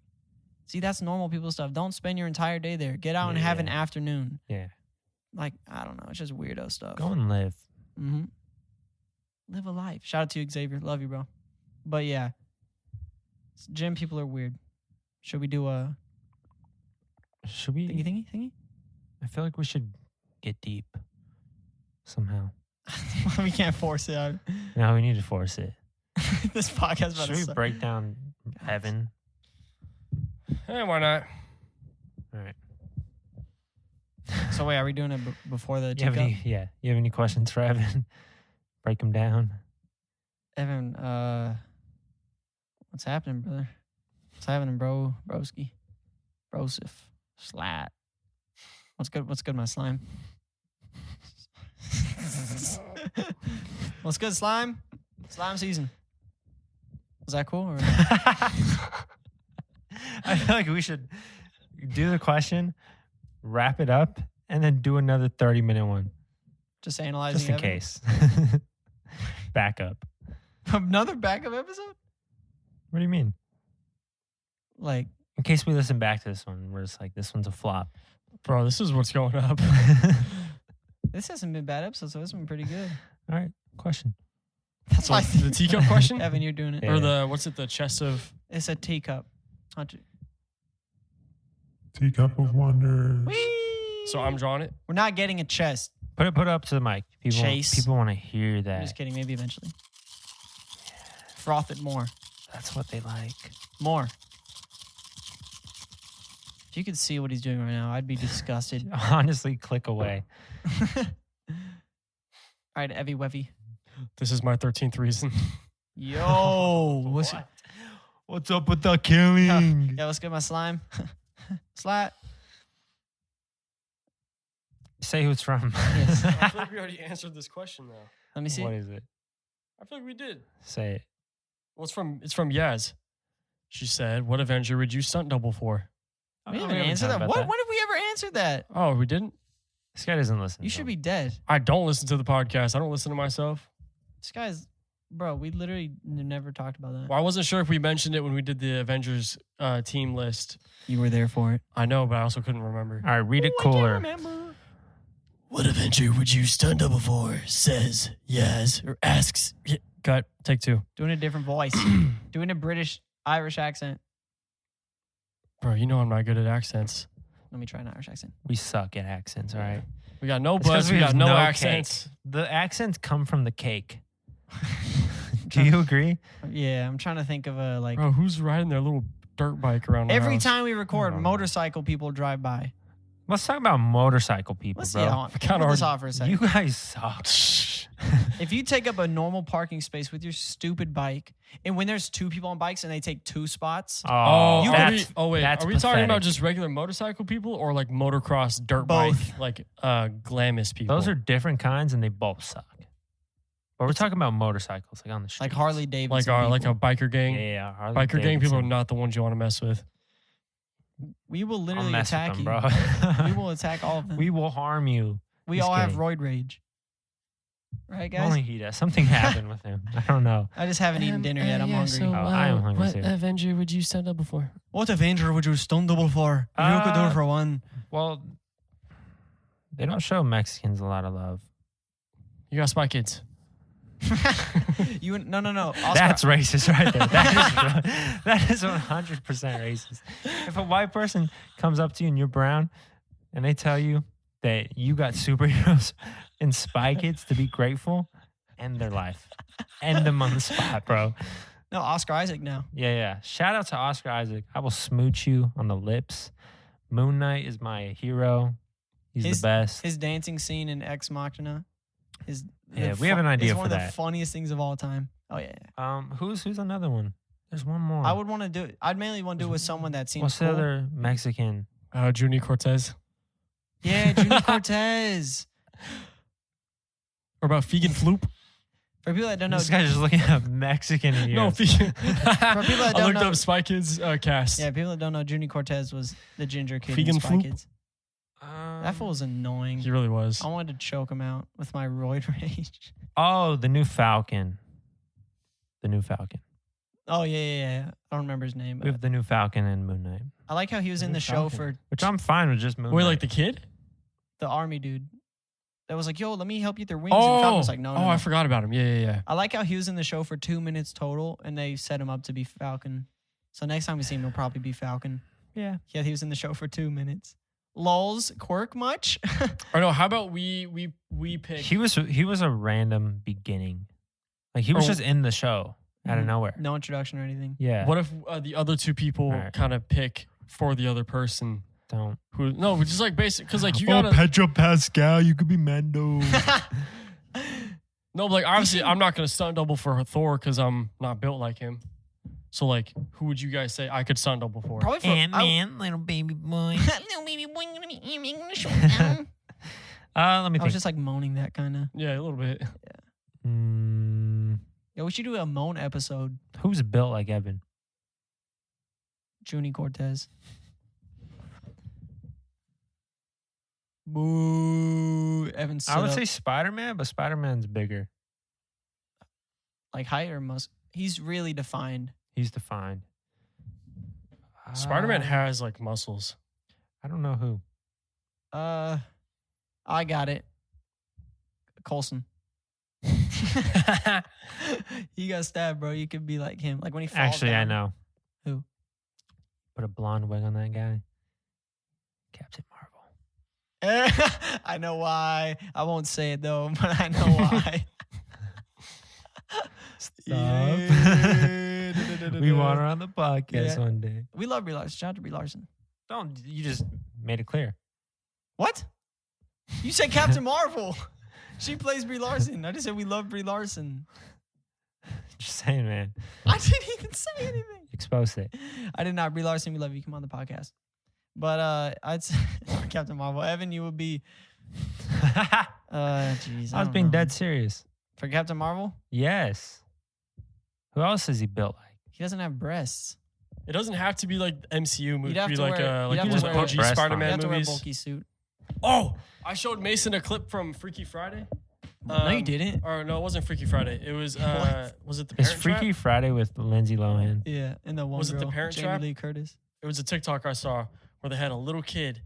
see, that's normal people stuff. Don't spend your entire day there. Get out and have an Yeah. afternoon. Yeah. Like, I don't know. It's just weirdo stuff. Go and live. Mm-hmm. live a life. Shout out to you, Xavier. Love you, bro. But yeah, gym people are weird. Should we do a Should we? thingy? I feel like we should get deep somehow. We can't force it out. No, we need to force it. This podcast about Should we break down heaven? Why not? All right. So wait, are we doing it before the You have teacup? you have any questions for Evan? Break them down. Evan, what's happening, brother? What's happening, bro? Broski. Brosif. Slat. What's good, my slime? What's good, slime? Slime season. Was that cool? Or I feel like we should do the question, wrap it up, and then do another 30-minute one. just analyzing Just in Evan? case. Backup. Another backup episode? What do you mean? Like, In case we listen back to this one, we're just like, this one's a flop. Bro, this is what's going up. this hasn't been bad episodes, so it's been pretty good. All right, question. That's So why the teacup question? Evan, you're doing it. Yeah. Or the chest of... It's a teacup. Teacup of Wonders. Whee! So I'm drawing it? We're not getting a chest. Put it up to the mic. Chase. People want to hear I'm that. just kidding. Maybe eventually. Froth it more. That's what they like. More. If you could see what he's doing right now, I'd be disgusted. Honestly, click away. All right, Evie Wevy. This is my 13th reason. Yo. What's up with the killing? Yeah, what's good, my slime? Slat. Say who it's from. Yes. I feel like we already answered this question, though. Let me see. What is it? I feel like we did. Say it. Well, it's from Yaz. She said, what Avenger would you stunt double for? We haven't answered that. When have we ever answered that? Oh, we didn't? This guy doesn't listen. You to should him. be dead. I don't listen to the podcast. I don't listen to myself. This guy's, bro, we literally never talked about that. Well, I wasn't sure if we mentioned it when we did the Avengers team list. You were there for it. I know, but I also couldn't remember. All right, read it I can't cooler. remember. What Avenger would you stunt double for? Says Yaz or asks. Cut. Take two. Doing a different voice. Doing a British Irish accent. Bro, you know I'm not good at accents. Let me try an Irish accent. We suck at accents, all right? We got no It's 'cause buzz. We have got no cake. accents. The accents come from the cake. Do you agree? Yeah, I'm trying to think of a like. Bro, who's riding their little dirt bike around the Every house? time we record, I don't know. motorcycle people drive by. Let's talk about motorcycle people, Let's bro. see how kinda put this already- off for a second. You guys suck. If you take up a normal parking space with your stupid bike, and when there's two people on bikes and they take two spots, Oh, You- wait. that's Are we talking about pathetic. just regular motorcycle people or like motocross dirt Both. bike, like glamis people? Those are different kinds and they both suck. But we're talking about motorcycles, like on the street. like Harley Davidson. like a biker gang. Yeah, Harley Biker gang people are Davidson. not the ones you want to mess with. we will I'll literally mess attack with you. them, bro. We will attack all of them. We will harm you. We Just all have kidding. roid rage. Right, guys? Only he does. Something happened with him. I don't know. I just haven't eaten dinner yet. I'm hungry. I am hungry What too. Avenger would you stand up before? What Avenger would you stunt double for? If you could do it for one. Well, they don't show Mexicans a lot of love. You got Spy Kids. You no. Oscar, That's racist right there. That is 100% racist. If a white person comes up to you and you're brown and they tell you that you got superheroes and Spy Kids to be grateful, end their life. End them on the spot, bro. no Oscar Isaac now. Yeah. Shout out to Oscar Isaac. I will smooch you on the lips. Moon Knight is my hero. He's the best. His dancing scene in Ex Machina is Yeah, we have an idea is for one of that. the funniest things of all time. Oh yeah. Who's another one? There's one more. I would want to do it. I'd mainly want to do it with someone that seems What's cool. the other Mexican? Juni Cortez. Yeah, Junior Cortez. Or about Fegan Floop? For people that don't know, This guy's just looking up Mexican No, heroes. Fegan. For people that I don't looked know- up Spy Kids cast. yeah, people that don't know, Junior Cortez was the ginger kid in Vegan Spy Floop? Kids. That fool was annoying. He really was. I wanted to choke him out with my roid rage. Oh, the new Falcon. The new Falcon. Oh yeah. I don't remember his name, We but have the new Falcon and Moon Knight. I like how he was The in new the show Falcon. for Which I'm fine with just Moon Wait, Knight. like the kid? the army dude. that was like, "Yo, let me help you with your wings." And Falcon was like, "No, no." I forgot about him. Yeah. I like how he was in the show for 2 minutes total, and they set him up to be Falcon. So next time we see him, he'll probably be Falcon. Yeah. Yeah, he was in the show for 2 minutes. Lulz, quirk much? Or no, how about we pick? He was a random beginning. Like he was just in the show out of nowhere. No introduction or anything. Yeah. What if the other two people Alright. kind of pick for the other person? Don't. Who? No, just like basic, because like you gotta. Pedro Pascal, you could be Mando. No, but like obviously I'm not gonna stunt double for Thor because I'm not built like him. So like, who would you guys say I could stunt double for? Probably for Ant-Man, little baby boy. little baby boy, gonna be aiming the showdown. Let me I was think. just like moaning that kind of. Yeah, a little bit. Yeah, we should do a moan episode. Who's built like Evan? Junie Cortez. Boo. Evan stood I would up. say Spider-Man, but Spider-Man's bigger. Like height or he's really defined. He's defined. Spider-Man has like muscles. I don't know who. I got it. Coulson. He got stabbed, bro. You could be like him. Like when he falls Actually, I down. know. Who? Put a blonde wig on that guy. Captain Marvel. I know why. I won't say it though, but I know why. Yeah. We want her on the podcast Yeah. one day. We love Brie Larson. Shout out to Brie Larson. Don't. You just made it clear. What? You said Captain Marvel. She plays Brie Larson. I just said we love Brie Larson. Just saying, man. I didn't even say anything. Exposed it. I did not. Brie Larson, we love you. Come on the podcast. But I'd say Captain Marvel. Evan, you would be. Jeez. I was being dead serious. For Captain Marvel. Yes. Who else is he built like? He doesn't have breasts. It doesn't have to be like MCU movie. You'd have Be to like wear- you'd have those to wear- OG breast on. You Spider-Man have to wear a movies. bulky suit. Oh, I showed Mason a clip from Freaky Friday. No, you didn't. Or no, it wasn't Freaky Friday. It was What? was it the It's Parent Freaky Trap? Friday with Lindsay Lohan. Yeah, and the one Was it the girl, Parent Jamie Trap? Lee Curtis. It was a TikTok I saw where they had a little kid,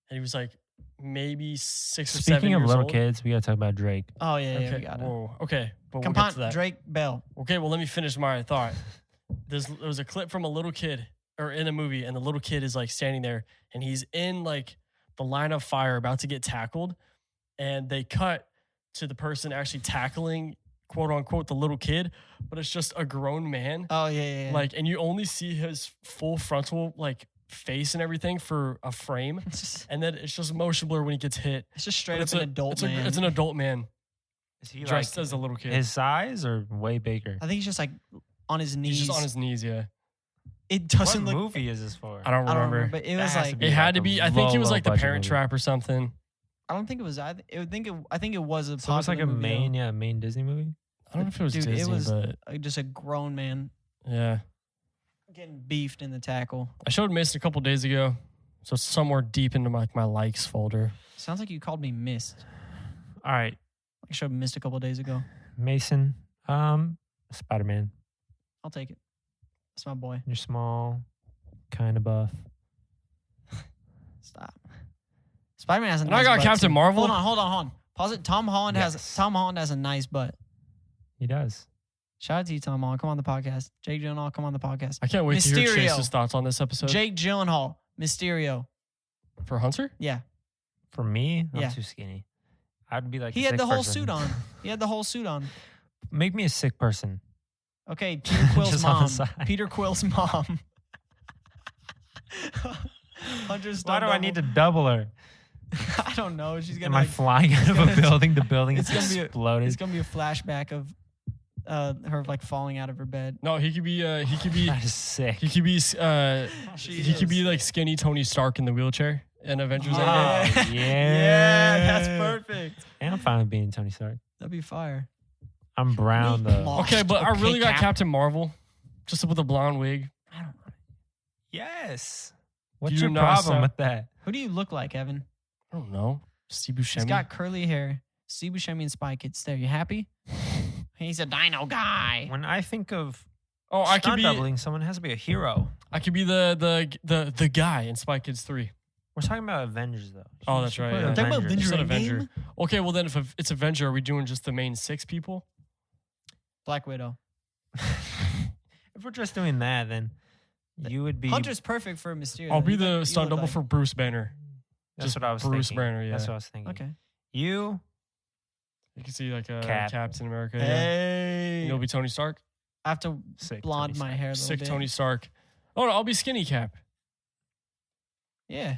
and he was like maybe 6 or 7 Speaking years of little old. kids, we gotta talk about Drake. Oh yeah, yeah, we Okay, got it. whoa, okay, but we'll Come get on, to that. Drake Bell. Okay, well let me finish my thought. There was a clip from a little kid, or in a movie, and the little kid is like standing there, and he's in like the line of fire, about to get tackled, and they cut to the person actually tackling, quote unquote, the little kid, but it's just a grown man. Oh yeah. Like, and you only see his full frontal like face and everything for a frame, and then it's just motion blur when he gets hit. It's just straight But up an adult man. It's an adult man Is he dressed as a little kid. his size or way bigger? I think he's just like on his knees. He's just on his knees. Yeah, It doesn't What look. movie is this for? I don't I don't remember. remember, but it That was has to like. be It had like to a be. I think it was like the low-budget Parent movie. Trap or something. I don't think it was. I think it was a. So it's like a popular movie, main Disney movie. I don't know if it was Dude, it Disney, was- but though. Just a grown man yeah. getting beefed in the tackle. I showed Mason a couple days ago, so it's somewhere deep into my likes folder. Sounds like you called me missed. All right, I showed missed a couple days ago. Mason. Spider-Man. I'll take it. That's my boy. You're small, kind of buff. Stop. Spider-Man has a And nice I got butt, Captain too. Marvel. Hold on. Pause it. Tom Holland has a nice butt. He does. Shout out to you, Tom Holland. Come on the podcast. Jake Gyllenhaal, come on the podcast. I can't wait to hear Mysterio. Chase's thoughts on this episode. Jake Gyllenhaal, Mysterio. For Hunter? Yeah. For me, I'm Yeah. too skinny. I'd be like. He a had sick the whole person. suit on. He had the whole suit on. Make me a sick person. Okay, Peter Quill's Just on the mom. side. Peter Quill's mom. Hunter's Why do stunt I need to double. double her? I don't know. She's Am gonna. I flying out of a gonna- building? The building it's is gonna be a- exploded. It's gonna be a flashback of her like falling out of her bed. No, he could be That is sick. he could be She he could be is. like skinny Tony Stark in the wheelchair in Avengers Oh, Endgame. yeah. yeah, that's perfect. And I'm fine with being Tony Stark. That'd be fire. I'm brown Me though. block. Okay, but I Okay, really got Cap. Captain Marvel, just with a blonde wig. I don't know. Yes. What's Do your not problem sound- with that? Who do you look like, Evan? I don't know. Steve He's Buscemi. got curly hair. Steve Buscemi and Spy Kids. There, you happy? He's a dino guy. When I think of Oh, I could stunt be doubling, someone has to be a hero. I could be the guy in Spy Kids 3. We're talking about Avengers though. Oh, You that's should right, put yeah. We're talking about You Avenger said Endgame? Avenger. Okay, well then if it's Avenger, are we doing just the main 6 people? Black Widow. If we're just doing that, then you would be. Hunter's perfect for Mysterio. I'll though. be You the look stunt double like- for Bruce Banner. That's just what I was Bruce thinking. Banner, That's yeah. what I was thinking. Okay. You. You can see like a Cap. Captain America. Yeah. Hey. You'll be Tony Stark. I have to Sick blonde Tony my Stark. hair a little Sick bit. Tony Stark. Oh no, I'll be Skinny Cap. Yeah,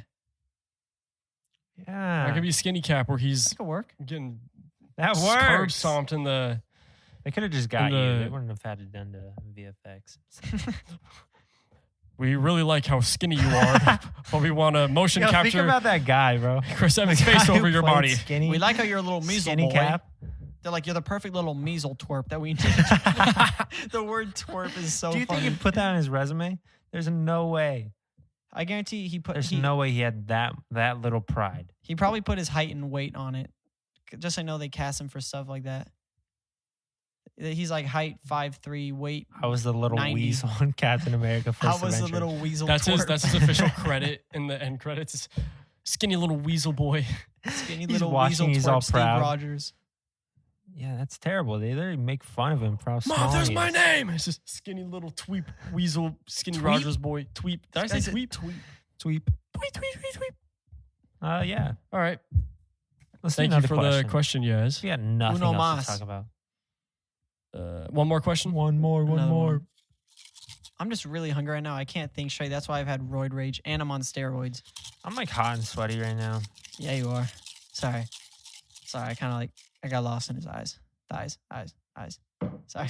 Yeah. I could be Skinny Cap where he's that could work. getting that curb works. stomped in the. They could have just got in you. the- They wouldn't have had it done to VFX. We really like how skinny you are, but we want to motion Yo, think capture about that guy, bro. Chris Evans' The face guy over who your played body. Skinny, We like how you're a little measle skinny boy. cap. They're like, you're the perfect little measle twerp that we need. The word twerp is so Do you funny. think he'd put that on his resume? There's no way. I guarantee he put. There's he, no way he had that little pride. He probably put his height and weight on it. Just so I know they cast him for stuff like that. He's like height 5'3", weight. I was the little 90. weasel in Captain America How First was the Adventure. little weasel? That's his. twerp? That's his official credit in the end credits. Is skinny little weasel boy. Skinny He's little watching, weasel he's twerp all Steve proud. Rogers. Yeah, that's terrible. They literally make fun of him for how small Mom, there's he my is. name. It's just skinny little tweep weasel, skinny Tweep? Rogers boy. Tweep. Did I say tweep? Tweep. Tweep. Tweep. Tweep. Tweep. Tweep. Yeah. All right. Let's do Thank you another for the question, yes. We got nothing Uno else mas. to talk about. One more question. One more. Another one. I'm just really hungry right now. I can't think straight. That's why I've had roid-rage and I'm on steroids. I'm like hot and sweaty right now. Yeah, you are. Sorry. I kind of like, I got lost in his eyes. Eyes. Sorry.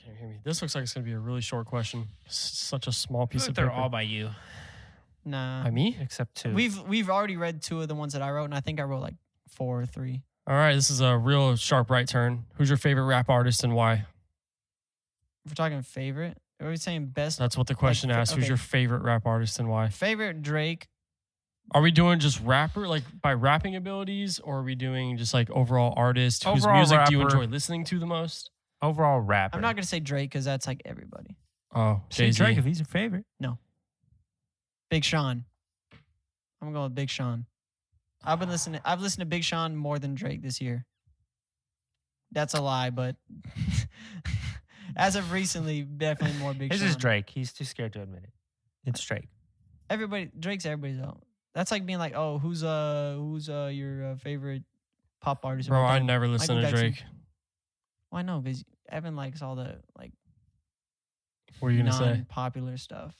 Can't hear me. This looks like it's going to be a really short question. Such a small piece of They're paper. all by you, Nah. By me? except two. We've already read 2 of the ones that I wrote, and I think I wrote like 4 or 3. All right. This is a real sharp right turn. Who's your favorite rap artist and why? If we're talking favorite, are we saying best? That's what the question asks. Who's okay. your favorite rap artist and why? Favorite Drake. Are we doing just rapper, like by rapping abilities, or are we doing just like overall artist? Whose Overall music do you rapper. enjoy listening to the most? Overall rapper. I'm not gonna say Drake because that's like everybody. Oh, say Jay-Z. Drake if he's your favorite. Big Sean. I'm gonna go with Big Sean. I've listened to Big Sean more than Drake this year. That's a lie, but as of recently, definitely more Big This Sean. is Drake. He's too scared to admit it. It's Drake. Drake's everybody's own. That's like being like, oh, who's your favorite pop artist? of Bro, all I time? never listen to Michael Jackson. Drake. Why no? Because Evan likes all the like What are you gonna say? non-popular stuff.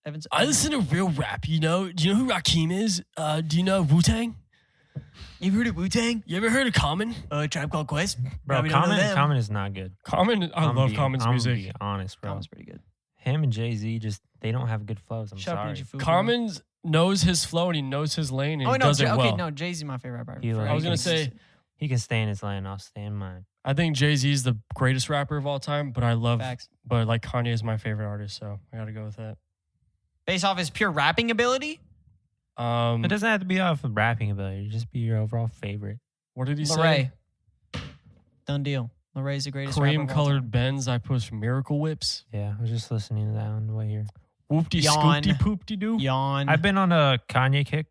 Evan's. I listen to real rap. You know? Do you know who Rakim is? Do you know Wu-Tang? You've heard of Wu-Tang? You ever heard of Common? Tribe Called Quest. Bro, Probably don't know them. Common is not good. Common. I love Common's I'm music. Be honest, bro. Common's pretty good. Him and Jay-Z they don't have good flows. I'm Shut up, sorry. Ninja Fu, bro. Common knows his flow and he knows his lane and Oh he no, does it well. okay, no, Jay-Z's my favorite rapper. He For I was gonna ages. say- He can stay in his lane. I'll stay in mine. I think Jay-Z is the greatest rapper of all time, but Facts. but like Kanye is my favorite artist, so I gotta go with that. Based off his pure rapping ability, It doesn't have to be off of rapping ability. Just be your overall favorite. What did he say? Larray. Done deal. Larray's the greatest rapper of all time. Cream-colored Benz, I push Miracle Whips. Yeah, I was just listening to that on the way here. Whoopty Yawn. scoopty poopty doo. Yawn. I've been on a Kanye kick.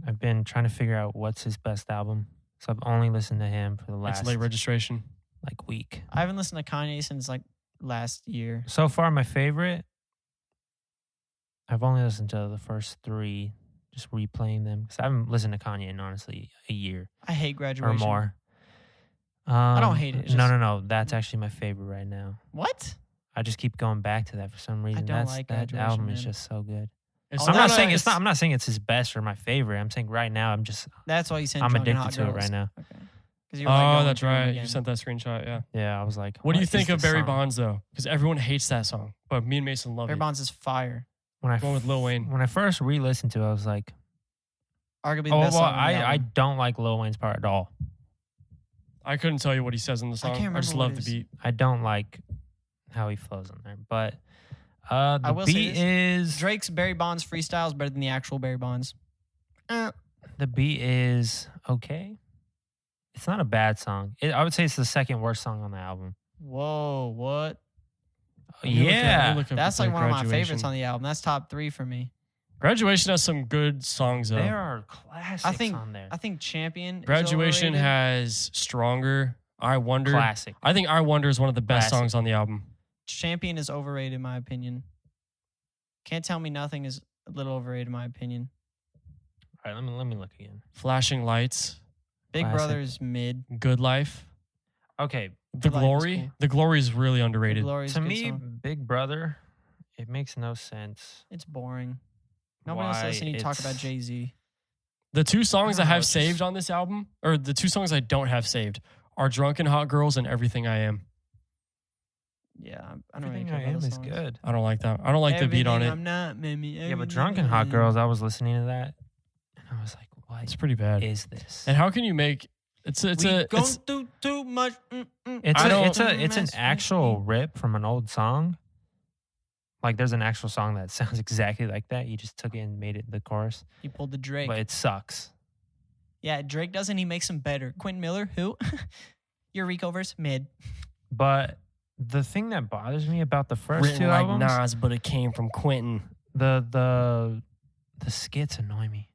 I've been trying to figure out what's his best album. So I've only listened to him for the last It's late registration. like week. I haven't listened to Kanye since like last year. So far, my favorite. I've only listened to the first 3, just replaying them because I haven't listened to Kanye in honestly a year I hate or graduation. more. don't hate it, it's No, just- no. That's actually my favorite right now. What? I just keep going back to that for some reason. don't That's like that Graduation, album is man. just so good. It's Oh, I'm not no, saying no, it's not. I'm not saying it's his best or my favorite. I'm saying right now I'm That's why you sent. I'm Drunk and addicted Hot to it Girls. right now. Okay. 'Cause you were like, Oh, going that's through them right. again. You sent that screenshot, yeah. Yeah, I was like, What do you is think of this Barry song? Bonds though? Because everyone hates that song, but me and Mason love Barry it. Bonds is fire. When I Going with Lil Wayne. When I first re-listened to it, I was like, Arguably the oh, best well, song on the I album. don't like Lil Wayne's part at all. I couldn't tell you what he says in the song. can't I just remember love what the it is. beat. I don't like how he flows on there. But I the will say beat this. is Drake's Barry Bonds freestyle is better than the actual Barry Bonds. the beat is okay. It's not a bad song. I would say it's the second worst song on the album. Whoa, what? Let me look Yeah. up That's the like one of my Graduation. favorites on the album. That's top 3 for me. Graduation has some good songs though. There are classics on there. I think Champion. Graduation is overrated. has Stronger. I Wonder. Classic. I think I Wonder is one of the best Classic. songs on the album. Champion is overrated in my opinion. Can't Tell Me Nothing is a little overrated in my opinion. All right, let me look again. Flashing Lights. Big Classic. Brother is mid. Good Life. Okay, The Good Life is Glory. cool. The Glory is really underrated. Glory is to a good me, song. Big Brother, it makes no sense. It's boring. Nobody else why listening talk about it's- Jay-Z. The two songs I don't know, have it's saved just- on this album, or the two songs I don't have saved, are Drunken Hot Girls and Everything I Am. Yeah, I don't really Everything care I about Am the is songs. good. I don't like that. I don't like the beat on Everything it. I'm not, maybe. Yeah, but everything Drunken I Hot am. Girls, I was listening to that, and I was like, what It's pretty bad. is this? And how can you make it's We a gon' it's, do too much. It's I don't- it's an mess with actual me. rip from an old song. Like there's an actual song that sounds exactly like that. You just took it and made it the chorus, He pulled the Drake. but it sucks. Yeah, Drake doesn't. He makes them better. Quentin Miller, who? Your Rico verse, mid. But the thing that bothers me about the first written two like albums, Nas, but it came from Quentin the skits annoy me.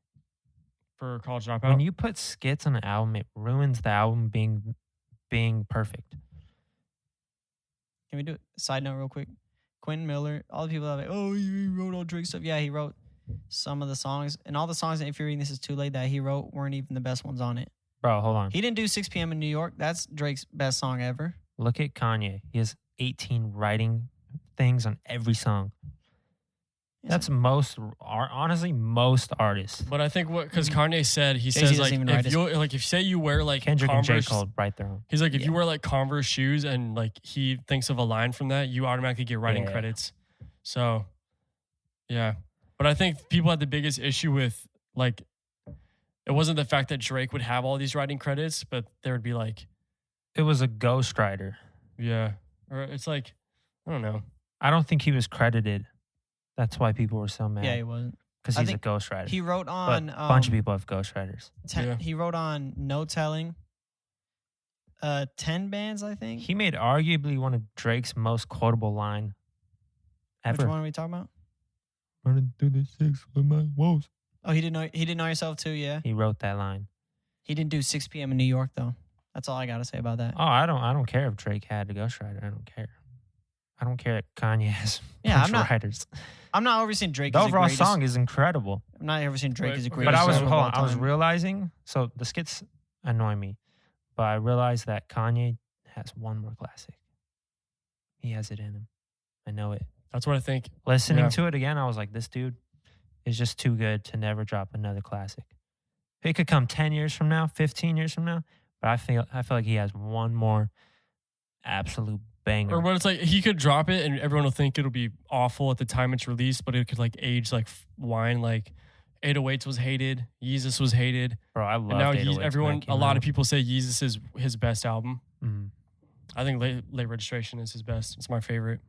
for College Dropout. When you put skits on an album, it ruins the album being perfect. Can we do a side note real quick? Quentin Miller, all the people that are like, oh, he wrote all Drake stuff. Yeah, he wrote some of the songs. And all the songs, If You're Reading This Is Too Late, that he wrote weren't even the best ones on it. Bro, hold on. He didn't do 6 p.m. in New York. That's Drake's best song ever. Look at Kanye. He has 18 writing things on every song. That's honestly most artists. But I think because Kanye said he Jay-Z says doesn't like even write if his- you like if say you wear like Kendrick and J. Converse, Cole write their own. he's like if you Yeah. wear like Converse shoes and like he thinks of a line from that, you automatically get writing Yeah. credits. So, yeah. But I think people had the biggest issue with like it wasn't the fact that Drake would have all these writing credits, but there would be like It was a ghostwriter. yeah, or it's like I don't know. I don't think he was credited. That's why people were so mad. Yeah, he wasn't. Because I he's a think ghostwriter. He wrote But on a bunch of people have ghostwriters. Yeah. He wrote on No Telling. 10 bands, I think. He made arguably one of Drake's most quotable line Which ever. one are we talking about? Running through the six with my woes. Oh, he didn't know yourself too. Yeah, He wrote that line. he didn't do 6 p.m. in New York though. That's all I gotta say about that. Oh, I don't care if Drake had a ghostwriter. I don't care. I don't care that Kanye has Yeah, bunch I'm of not- writers. I'm not overseeing Drake. The as overall greatest, song is incredible. I'm not overseeing Drake Right, as a okay. greatest. But I was song of all I was time. realizing, so the skits annoy me, but I realized that Kanye has one more classic. He has it in him. I know it. That's what I think. Listening Yeah. to it again, I was like, this dude is just too good to never drop another classic. It could come 10 years from now, 15 years from now, but I feel like he has one more absolute banger. Or when it's like he could drop it and everyone will think it'll be awful at the time it's released, but it could like age like wine. Like 808s was hated, Yeezus was hated, Bro, I love and now 808s when everyone, that a came lot out. of people say Yeezus is his best album. Mhm. I think late Registration is his best. It's my favorite.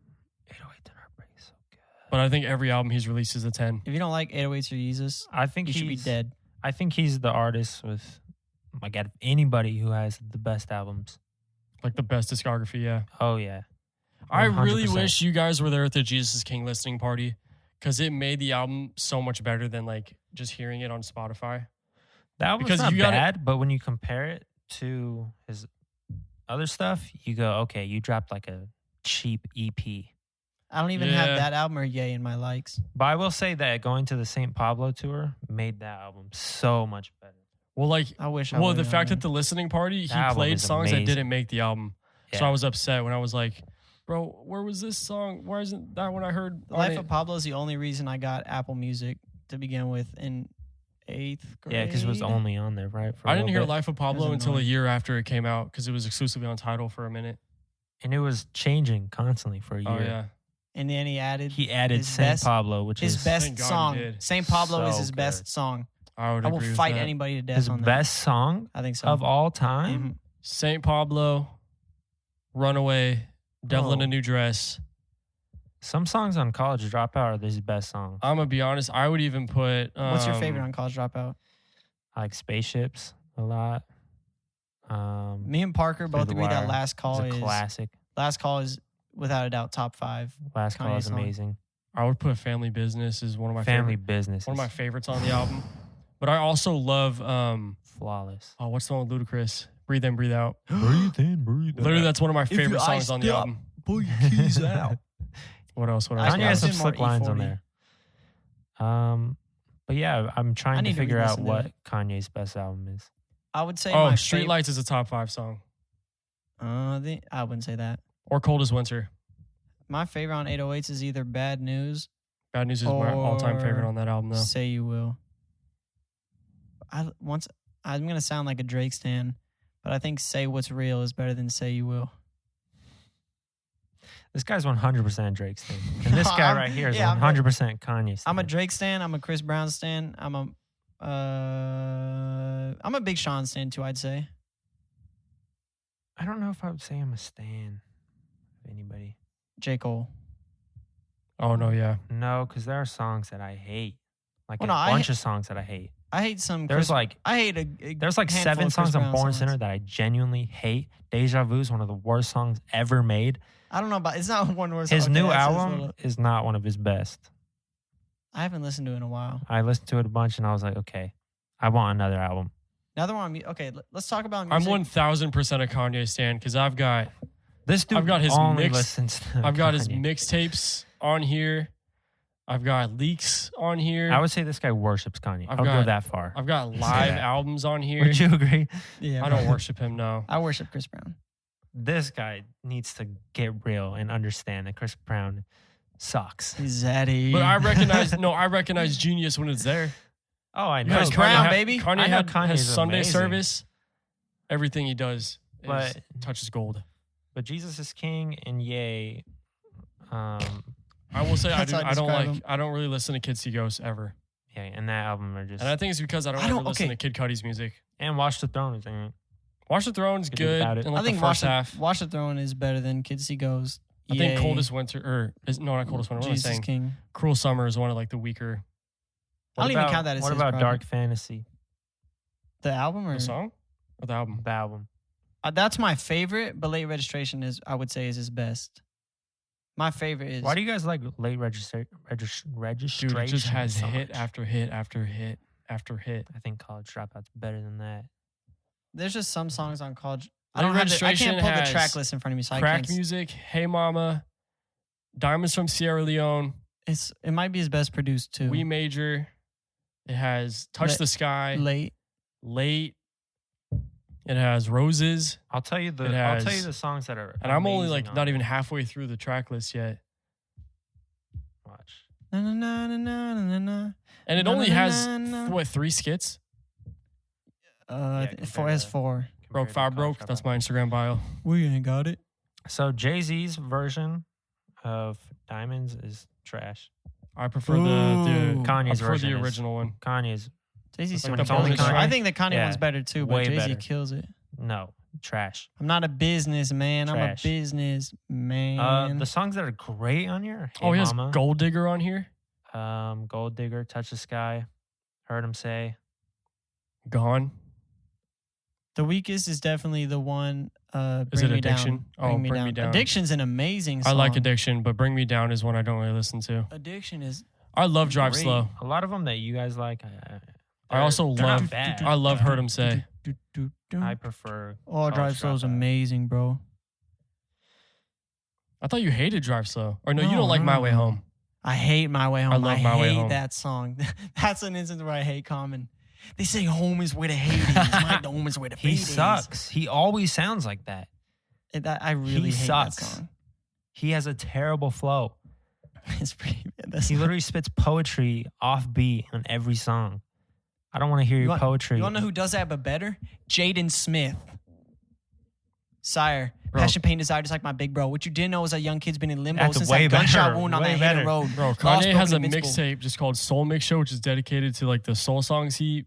808s and Heartbreak is so good. But I think every album he's released is a 10. If you don't like 808s or Yeezus, I think you should be he's dead. I think he's the artist with like out of anybody who has the best albums. Like the best discography, yeah. Oh yeah. I really 100%. wish you guys were there at the Jesus is King listening party because it made the album so much better than like just hearing it on Spotify. That album's Because not you gotta- bad, but when you compare it to his other stuff, you go, okay, you dropped like a cheap EP. I don't even Yeah. have that album or Yay in my likes. But I will say that going to the St. Pablo tour made that album so much better. Well, like, I wish. I well, would've the fact known. at the listening party, he That album played is songs that amazing. didn't make the album. So Yeah. I was upset when I was like, bro, where was this song? Why isn't that one I heard? The on Life it? of Pablo is the only reason I got Apple Music to begin with in 8th grade. Yeah, because it was only on there, right? For a I didn't little hear bit. Life of Pablo until a annoying. year after it came out because it was exclusively on Tidal for a minute. And it was changing constantly for a year. Oh, yeah. And then he added He added his St. best- Pablo, which his is best Thank God he song. did. St. Pablo is So his good. best song. I would I will agree with fight that. anybody to death his on best song that. I think so. of all time. Mhm. St. Pablo, Runaway, Devil in Oh. a New Dress. Some songs on College Dropout are his best songs. I'm going to be honest. I would even put. What's your favorite on College Dropout? I like Spaceships a lot. Me and Parker Through both the agree that Wire Last Call is a is classic. Last Call is without a doubt top 5. Last Call Kanye is song. amazing. I would put Family Business as one of my Family favorite, Business. one of my favorites on the album. But I also love flawless. oh, what's the one with Ludacris? Breathe In, Breathe Out. Breathe in, breathe out. Literally, that's one of my favorite your eyes songs on the stop, album. pull your keys out. What else? What else? I Kanye What has else? some more slick lines on E40. there. But yeah, I'm I trying to need to figure out re-listen to what it. Kanye's best album is. I would say Oh, my Streetlights is a top 5 song. I wouldn't say that. Or Cold as Winter. My favorite on 808s is either Bad News, Bad News is my all-time favorite Or on that album, though. Say You Will. I'm gonna sound like a Drake stan, but I think Say What's Real is better than Say You Will. This guy's 100% Drake's thing. And this guy right here is 100% Kanye's I'm a thing. Drake stan. I'm a Chris Brown stan. I'm a Big Sean stan too, I'd say. I don't know if I would say I'm a stan of anybody. J. Cole. Oh, no, yeah. No, because there are songs that I hate. Like Well, a no, I bunch of songs that I hate. I hate some. There's Chris, like I hate there's like handful 7 of Chris songs on Brown Born songs. Sinner that I genuinely hate. Deja Vu is one of the worst songs ever made. I don't know about. It's not one word. His okay, new that's his album little- is not one of his best. I haven't listened to it in a while. I listened to it a bunch and I was like, okay, I want another album. Another one. Okay, let's talk about I'm music. 1000% a Kanye stan because I've got This dude I've got his only mix- listens to I've got his Kanye. mixtapes on here. I've got leaks on here. I would say this guy worships Kanye. I've I'll go got- that far. I've got live that. albums on here. Would you agree? Yeah, I don't worship him, no. I worship Chris Brown. This guy needs to get real and understand that Chris Brown sucks. He's zaddy. But I recognize genius when it's there. Oh, I know. Chris Kanye Brown, had- baby. Kanye I know had Kanye's his Sunday amazing. service. Everything he does But- touches gold. But Jesus is King and Yay. I will say That's how I describe him. I don't really listen to Kid See Ghost ever. Yeah, and that album are just. And I think it's because I don't I ever don't- listen okay. to Kid Cudi's music. And Watch the Throne is Watch the Throne's Could do good without it. in like I think the first half. Watch the Throne is better than Kid See Ghost. I think Yay. Coldest Winter not Coldest Winter. What am I Jesus saying? King. Cruel Summer is one of like the weaker. I don't even count that as What his about project. Dark Fantasy? The album or The song or the album? The album. That's my favorite, but Late Registration is I would say is his best. My favorite is Why do you guys like late registration? Dude, it just has so hit much? after hit after hit after hit. I think College Dropout's better than that. there's just some songs on college. Late I Registration can't pull the has track list in front of me, so I Crack can't. music, Hey Mama, Diamonds from Sierra Leone, It might be his best produced too. We Major. It has Touch Let- the Sky, Late. Late. It has Roses, I'll tell you It has- the songs that are. and I'm only like amazing not on even it. halfway through the track list yet. Watch. Na, na, na, na, na, na, na. And it Na, only na, has na, na. what 3 skits? Yeah, Four has compared to- 4. Broke compared to Five College Broke. That's Dropout. my Instagram bio. We ain't got it. So Jay-Z's version of Diamonds is trash. I prefer the Ooh. Kanye's I prefer version the is- original one. Kanye's Jay-Z It's still like the kills it. bonus I track. think the Kanye Yeah, one's better too, but way Jay-Z better. kills it. no trash. I'm not a businessman. I'm a Trash. businessman. The songs that are great on here. Hey Oh, he has Mama, Gold Digger on here. Gold Digger, Touch the Sky, Heard Him Say. Gone. The weakest is definitely the one. Bring Is it Me Addiction? Down. Oh, Bring Me Down. Addiction's an amazing I song. like Addiction, but Bring Me Down is one I don't really listen to. Addiction is. I love Drive Great. Slow. A lot of them that you guys like. I also they're not love bad. I love Heard Him Say. I prefer. Oh, College Drive Slow's Dropout. amazing, bro. I thought you hated Drive Slow. Or no, you No, don't like no, My no, Way no. Home. I hate My Way Home. I love My Way hate Home. that song. That's an instance where I hate Common. They say home is where the hate is. My home is where the He fate is. sucks. He always sounds like that. I really hate sucks. that song. He has a terrible flow. It's pretty bad. That's He literally spits poetry off beat on every song. I don't want to hear your want- poetry. You want to know who does that but better? Jaden Smith. Sire, Bro. passion, pain, desire, just like my big bro. What you didn't know is a young kid's been in limbo That's since way that gunshot better, wound on way that better. hidden road. Bro, Lost, Kanye has a broken, invincible. mixtape just called Soul Mix Show, which is dedicated to like the soul songs he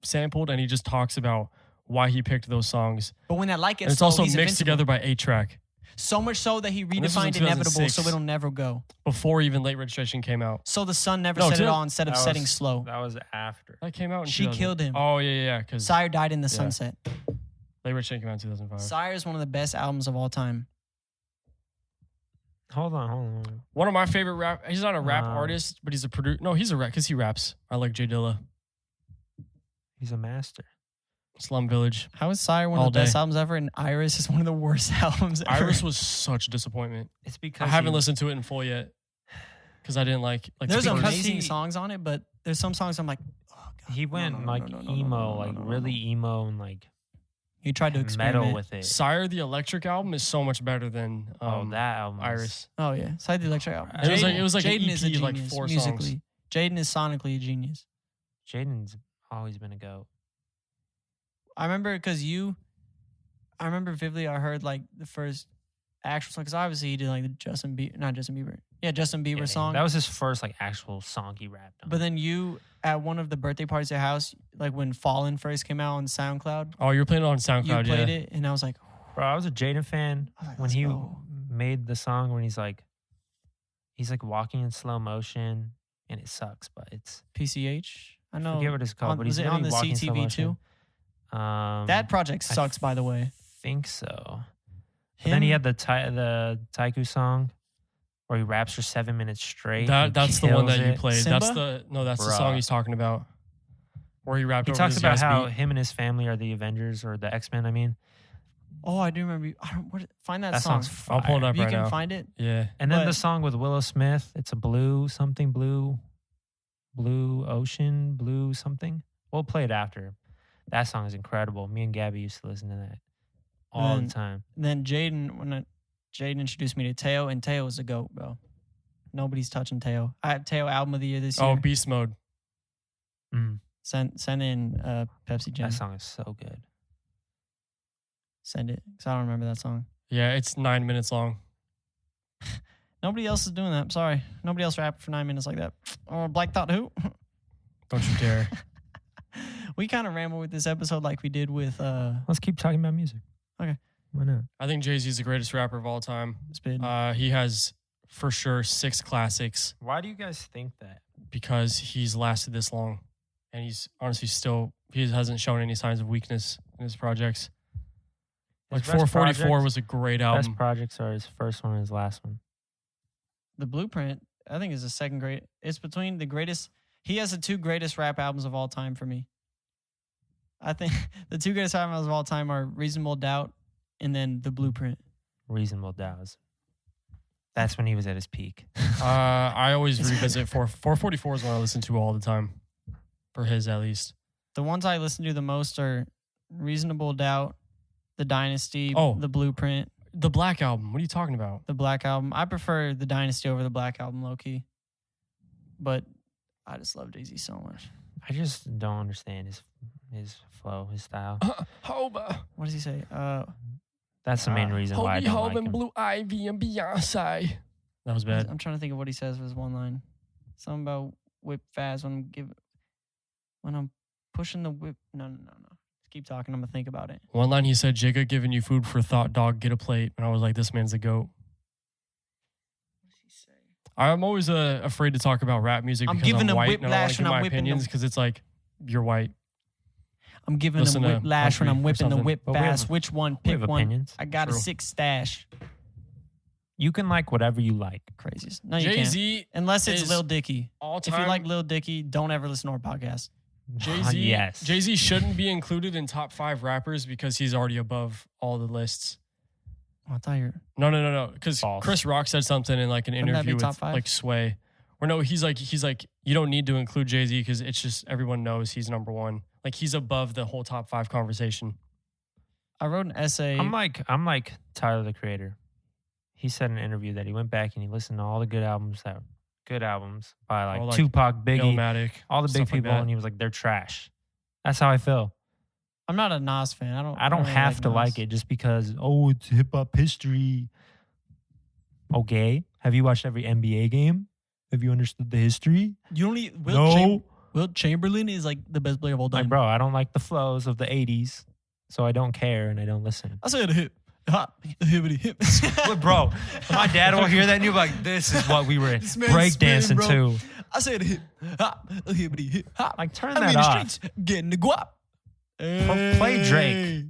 sampled, and he just talks about why he picked those songs. But when that light gets And it's slow, also he's mixed invincible. together by 8-Track So much so that he this was in redefined inevitable 2006. so it'll never go. before even Late Registration came out. So the sun never No, set it dude, all instead of That setting was- slow. That was after. That came out in She 2000. killed him. Oh, yeah, because Sire died in the sunset. Late Registration came out in 2005. Sire is one of the best albums of all time. Hold on. One of my favorite rap. He's not a rap Um, artist, but he's a producer. No, he's a rap because he raps. I like J Dilla. He's a master. Slum Village. How is Sire one All of the best day. albums ever, and Iris is one of the worst albums ever? Iris was such a disappointment. It's because I haven't listened to it in full yet because I didn't like. There's the first- amazing songs on it, but there's some songs I'm like, oh god. He no, went no, no, like no, no, no, emo, no, no, like no, no, really no. emo and like He tried to experiment. metal with it. Sire the Electric album is so much better than That album. was- Iris. Oh yeah, Side the Electric album. It was like an Jaden is a EP, like genius 4 musically. songs. Jaden is sonically a genius. Jaden's always been a goat. I remember I remember vividly. I heard like the first actual song because obviously he did like the Justin Bieber song. That was his first like actual song he rapped on. But then you at one of the birthday parties at your house, like when Fallen first came out on SoundCloud, Oh, you're playing it on SoundCloud, you played yeah. it, and I was like, Bro, I was a Jaden fan I was like, when let's he go. made the song when he's like walking in slow motion and it sucks, but it's PCH. I I know. forget what it's called, but was he's it on literally the walking in slow CTV motion. too? That That project sucks, by the way. think so. But then he Him- had the Taiku song where he raps for 7 minutes straight. and That's the one kills that you it. played. Simba? That's the song Bruh. he's talking about. Where he rapped He over talks this about guy's how beat. him and his family are the Avengers or the X-Men, I mean. Oh, I do remember. Find that That song. song's fire. I'll pull it up If you right can now. find it. Yeah. And then the But- song with Willow Smith, it's a blue something, blue ocean, blue something. We'll play it after. That song is incredible. Me and Gabby used to listen to that all then- the time. And then Jaden introduced me to Teo, and Teo is a goat, bro. Nobody's touching Teo. I have Teo album of the year this year. Oh, Beast Mode. Mm, Send in Pepsi Jam. that song is so good. Send it, because I don't remember that song. Yeah, it's 9 minutes long. Nobody else is doing that. I'm sorry. Nobody else rapped for 9 minutes like that. Or Black Thought who? Don't you dare. We kind of ramble with this episode like we did with Let's keep talking about music. Okay. Why not? I think Jay-Z's the greatest rapper of all time. Spin. He has, for sure, 6 classics Why do you guys think that? because he's lasted this long. And he's honestly he hasn't shown any signs of weakness in his projects. Like His best 444 projects- was a great Best album. projects are his first one and his last one. The Blueprint, I think, is the second great. It's between the greatest. He has the 2 greatest rap albums of all time for me. I think the 2 greatest rap albums of all time are Reasonable Doubt and then The Blueprint. Reasonable Doubt. That's when he was at his peak. I always revisit 444 is one I listen to all the time. For his, at least. The ones I listen to the most are Reasonable Doubt, The Dynasty, Oh. The Blueprint, The Black Album. What are you talking about? The Black Album. I prefer The Dynasty over The Black Album, low key. But I just love Jay-Z so much. I just don't understand his flow, his style. Hoba. What does he say? That's the main reason why I Hobie don't Hope like and him. Blue Ivy and Beyonce. That was bad. I'm trying to think of what he says for his one line. Something about whip fast when I'm pushing the whip. No. Keep talking. I'm gonna think about it. One line he said, Jigga giving you food for thought, dog, get a plate. And I was like, this man's a goat. What does he say? I'm always afraid to talk about rap music I'm because giving I'm a white and I don't want whiplash to give when I'm my whipping opinions them. because it's like, you're white. I'm giving Listen him to whiplash when country I'm or whipping the something. whip But we have- fast. Which one? We Pick have one. opinions. I got True. a 6 stash. You can like whatever you like. Craziest. No, you can't. Jay-Z, Unless it's is Lil Dicky. all If time. you like Lil Dicky, don't ever listen to our podcast. Jay-Z, Yes. Jay-Z shouldn't be included in top 5 rappers because he's already above all the lists. Oh, I thought you were. No. Because False. Chris Rock said something in like an Wouldn't that be interview top with 5? like Sway. Or no, he's like, you don't need to include Jay-Z because it's just everyone knows he's number 1. Like he's above the whole top 5 conversation. I wrote an essay. I'm like Tyler the Creator. He said in an interview that he went back and he listened to all the good albums by like, All, like, Tupac, Biggie, Illmatic, all the big stuff like people, that. and he was like, they're trash. That's how I feel. I'm not a Nas fan. I don't I don't really have to Nas. like it just because it's hip hop history. Okay, have you watched every NBA game? Have you understood the history? You only No. Wilt Chamberlain is like the best player of all time. Like, bro, I don't like the flows of the '80s, so I don't care and I don't listen. I said hip, hop, hippity hip. But bro, my dad will hear that and you'll be like, "This is what we were This man's breakdancing spinning, bro. to." I said hip, hop, hippity hip, hop. Like, turn I'm that in the off. streets getting the guap. Play Drake.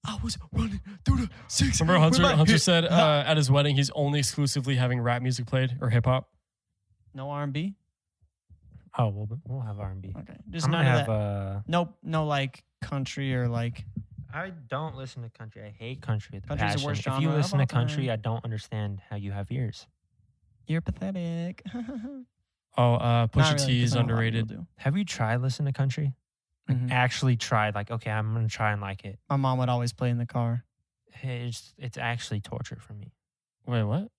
I was running through the six. Remember with my Hunter hip said hop. at his wedding he's only exclusively having rap music played or hip hop. No R&B? Oh, we'll have R&B. Okay. Just I'm none gonna of that. have No like country or like. I don't listen to country. I hate country with a Country's the passion. worst If you genre of listen to all country, time. I don't understand how you have ears. You're pathetic. Oh, Not Pusha really, T 'cause is I know a lot of underrated. people do. Have you tried listening to country? Mhm. Actually tried, like, okay, I'm gonna try and like it. My mom would always play in the car. It's actually torture for me. Wait, what?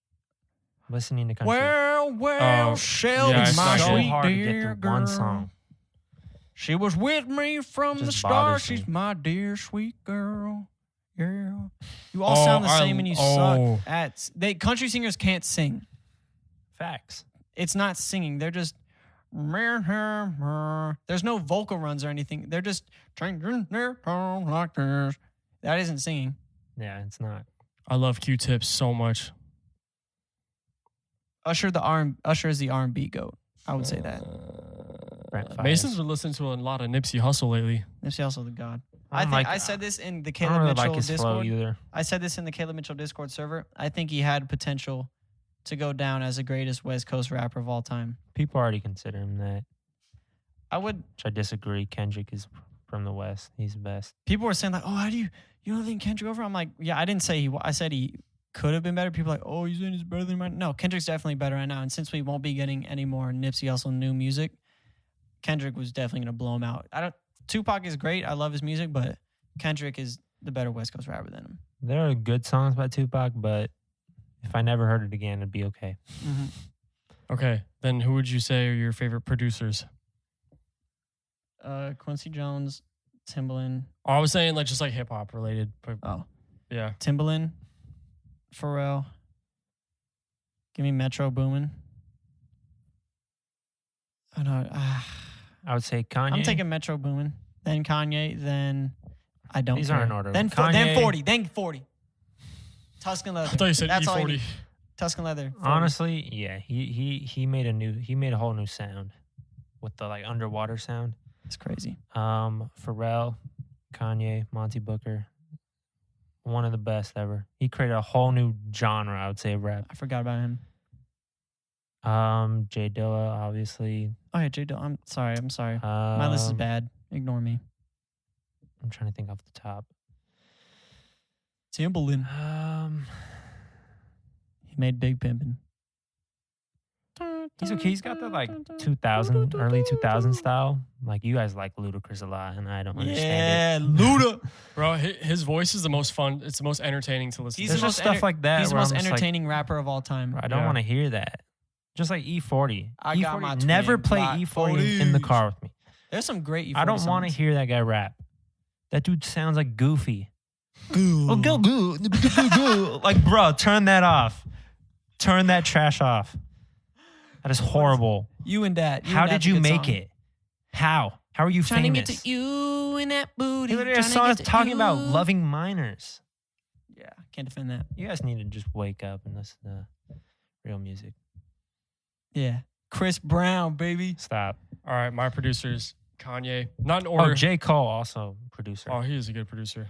Listening to country. Oh, Shelby, yeah, it's it's not so good. hard to get through one song. She was with me from Just the start. bothers She's me. my dear sweet girl. Yeah. You all sound the same and you oh. suck at. Country singers can't sing. Facts. It's not singing. They're just. There's no vocal runs or anything. They're just changing their tone like this. That isn't singing. Yeah, it's not. I love Q-Tips so much. Usher is the R&B goat. I would say that. Brent Fires. Mason's been listening to a lot of Nipsey Hussle lately. Nipsey also the god. I I don't think like- I said this in the I Caleb don't really Mitchell like his flow Discord. either. I said this in the Caleb Mitchell Discord server. I think he had potential to go down as the greatest West Coast rapper of all time. People already consider him that, I would. which I disagree. Kendrick is from the West. He's the best. People were saying like, "Oh, how do you don't think Kendrick over?" I'm like, yeah, I didn't say he. I said he could have been better. People are like, "Oh, you saying he's better than mine?" No, Kendrick's definitely better right now. And since we won't be getting any more Nipsey Hussle new music, Kendrick was definitely gonna blow him out. Tupac is great. I love his music, but Kendrick is the better West Coast rapper than him. There are good songs by Tupac, but if I never heard it again, it'd be okay. Mm-hmm. Okay, then who would you say are your favorite producers? Quincy Jones, Timbaland. Oh, I was saying like just like hip hop related. But Oh, yeah. Timbaland, Pharrell. Give me Metro Boomin. I know. I would say Kanye. I'm taking Metro Boomin. Then Kanye. Then I don't. These care. aren't in order. Then Kanye- 40. Then 40. Tuscan leather. I thought you said That's all I E40. need. Tuscan leather. 40. Honestly, yeah, he made a whole new sound with the like underwater sound. It's crazy. Pharrell, Kanye, Monty Booker, one of the best ever. He created a whole new genre, I would say, of rap. I forgot about him. Jay Dilla, obviously. Oh yeah, J. I'm sorry. I'm sorry. My list is bad. Ignore me. I'm trying to think off the top. Timbaland. He made Big Pimpin'. He's okay. He's got the like 2000, early 2000 style. Like you guys like Ludacris a lot, and I don't understand Yeah, Luda. Bro, his voice is the most fun. It's the most entertaining to listen it. He's to. There's the just most stuff enter- like that. He's the where most I'm just like, entertaining rapper of all time. I don't Yeah. want to hear that. Just like E40. I got my twin Never play black E40 in the bodies. car with me. There's some great E40 I don't want to songs. hear that guy rap. That dude sounds like Goofy. Ooh. Oh, go. Like, bro, turn that off. Turn that trash off. That is horrible. You and that. How did you make it? How? How are you Trying famous? to get to you in that booty. He literally has songs talking about loving minors. Yeah, can't defend that. You guys need to just wake up and listen to real music. Yeah. Chris Brown, baby. Stop. All right, my producers, Kanye. Not in order. Oh, J. Cole, also producer. Oh, he is a good producer.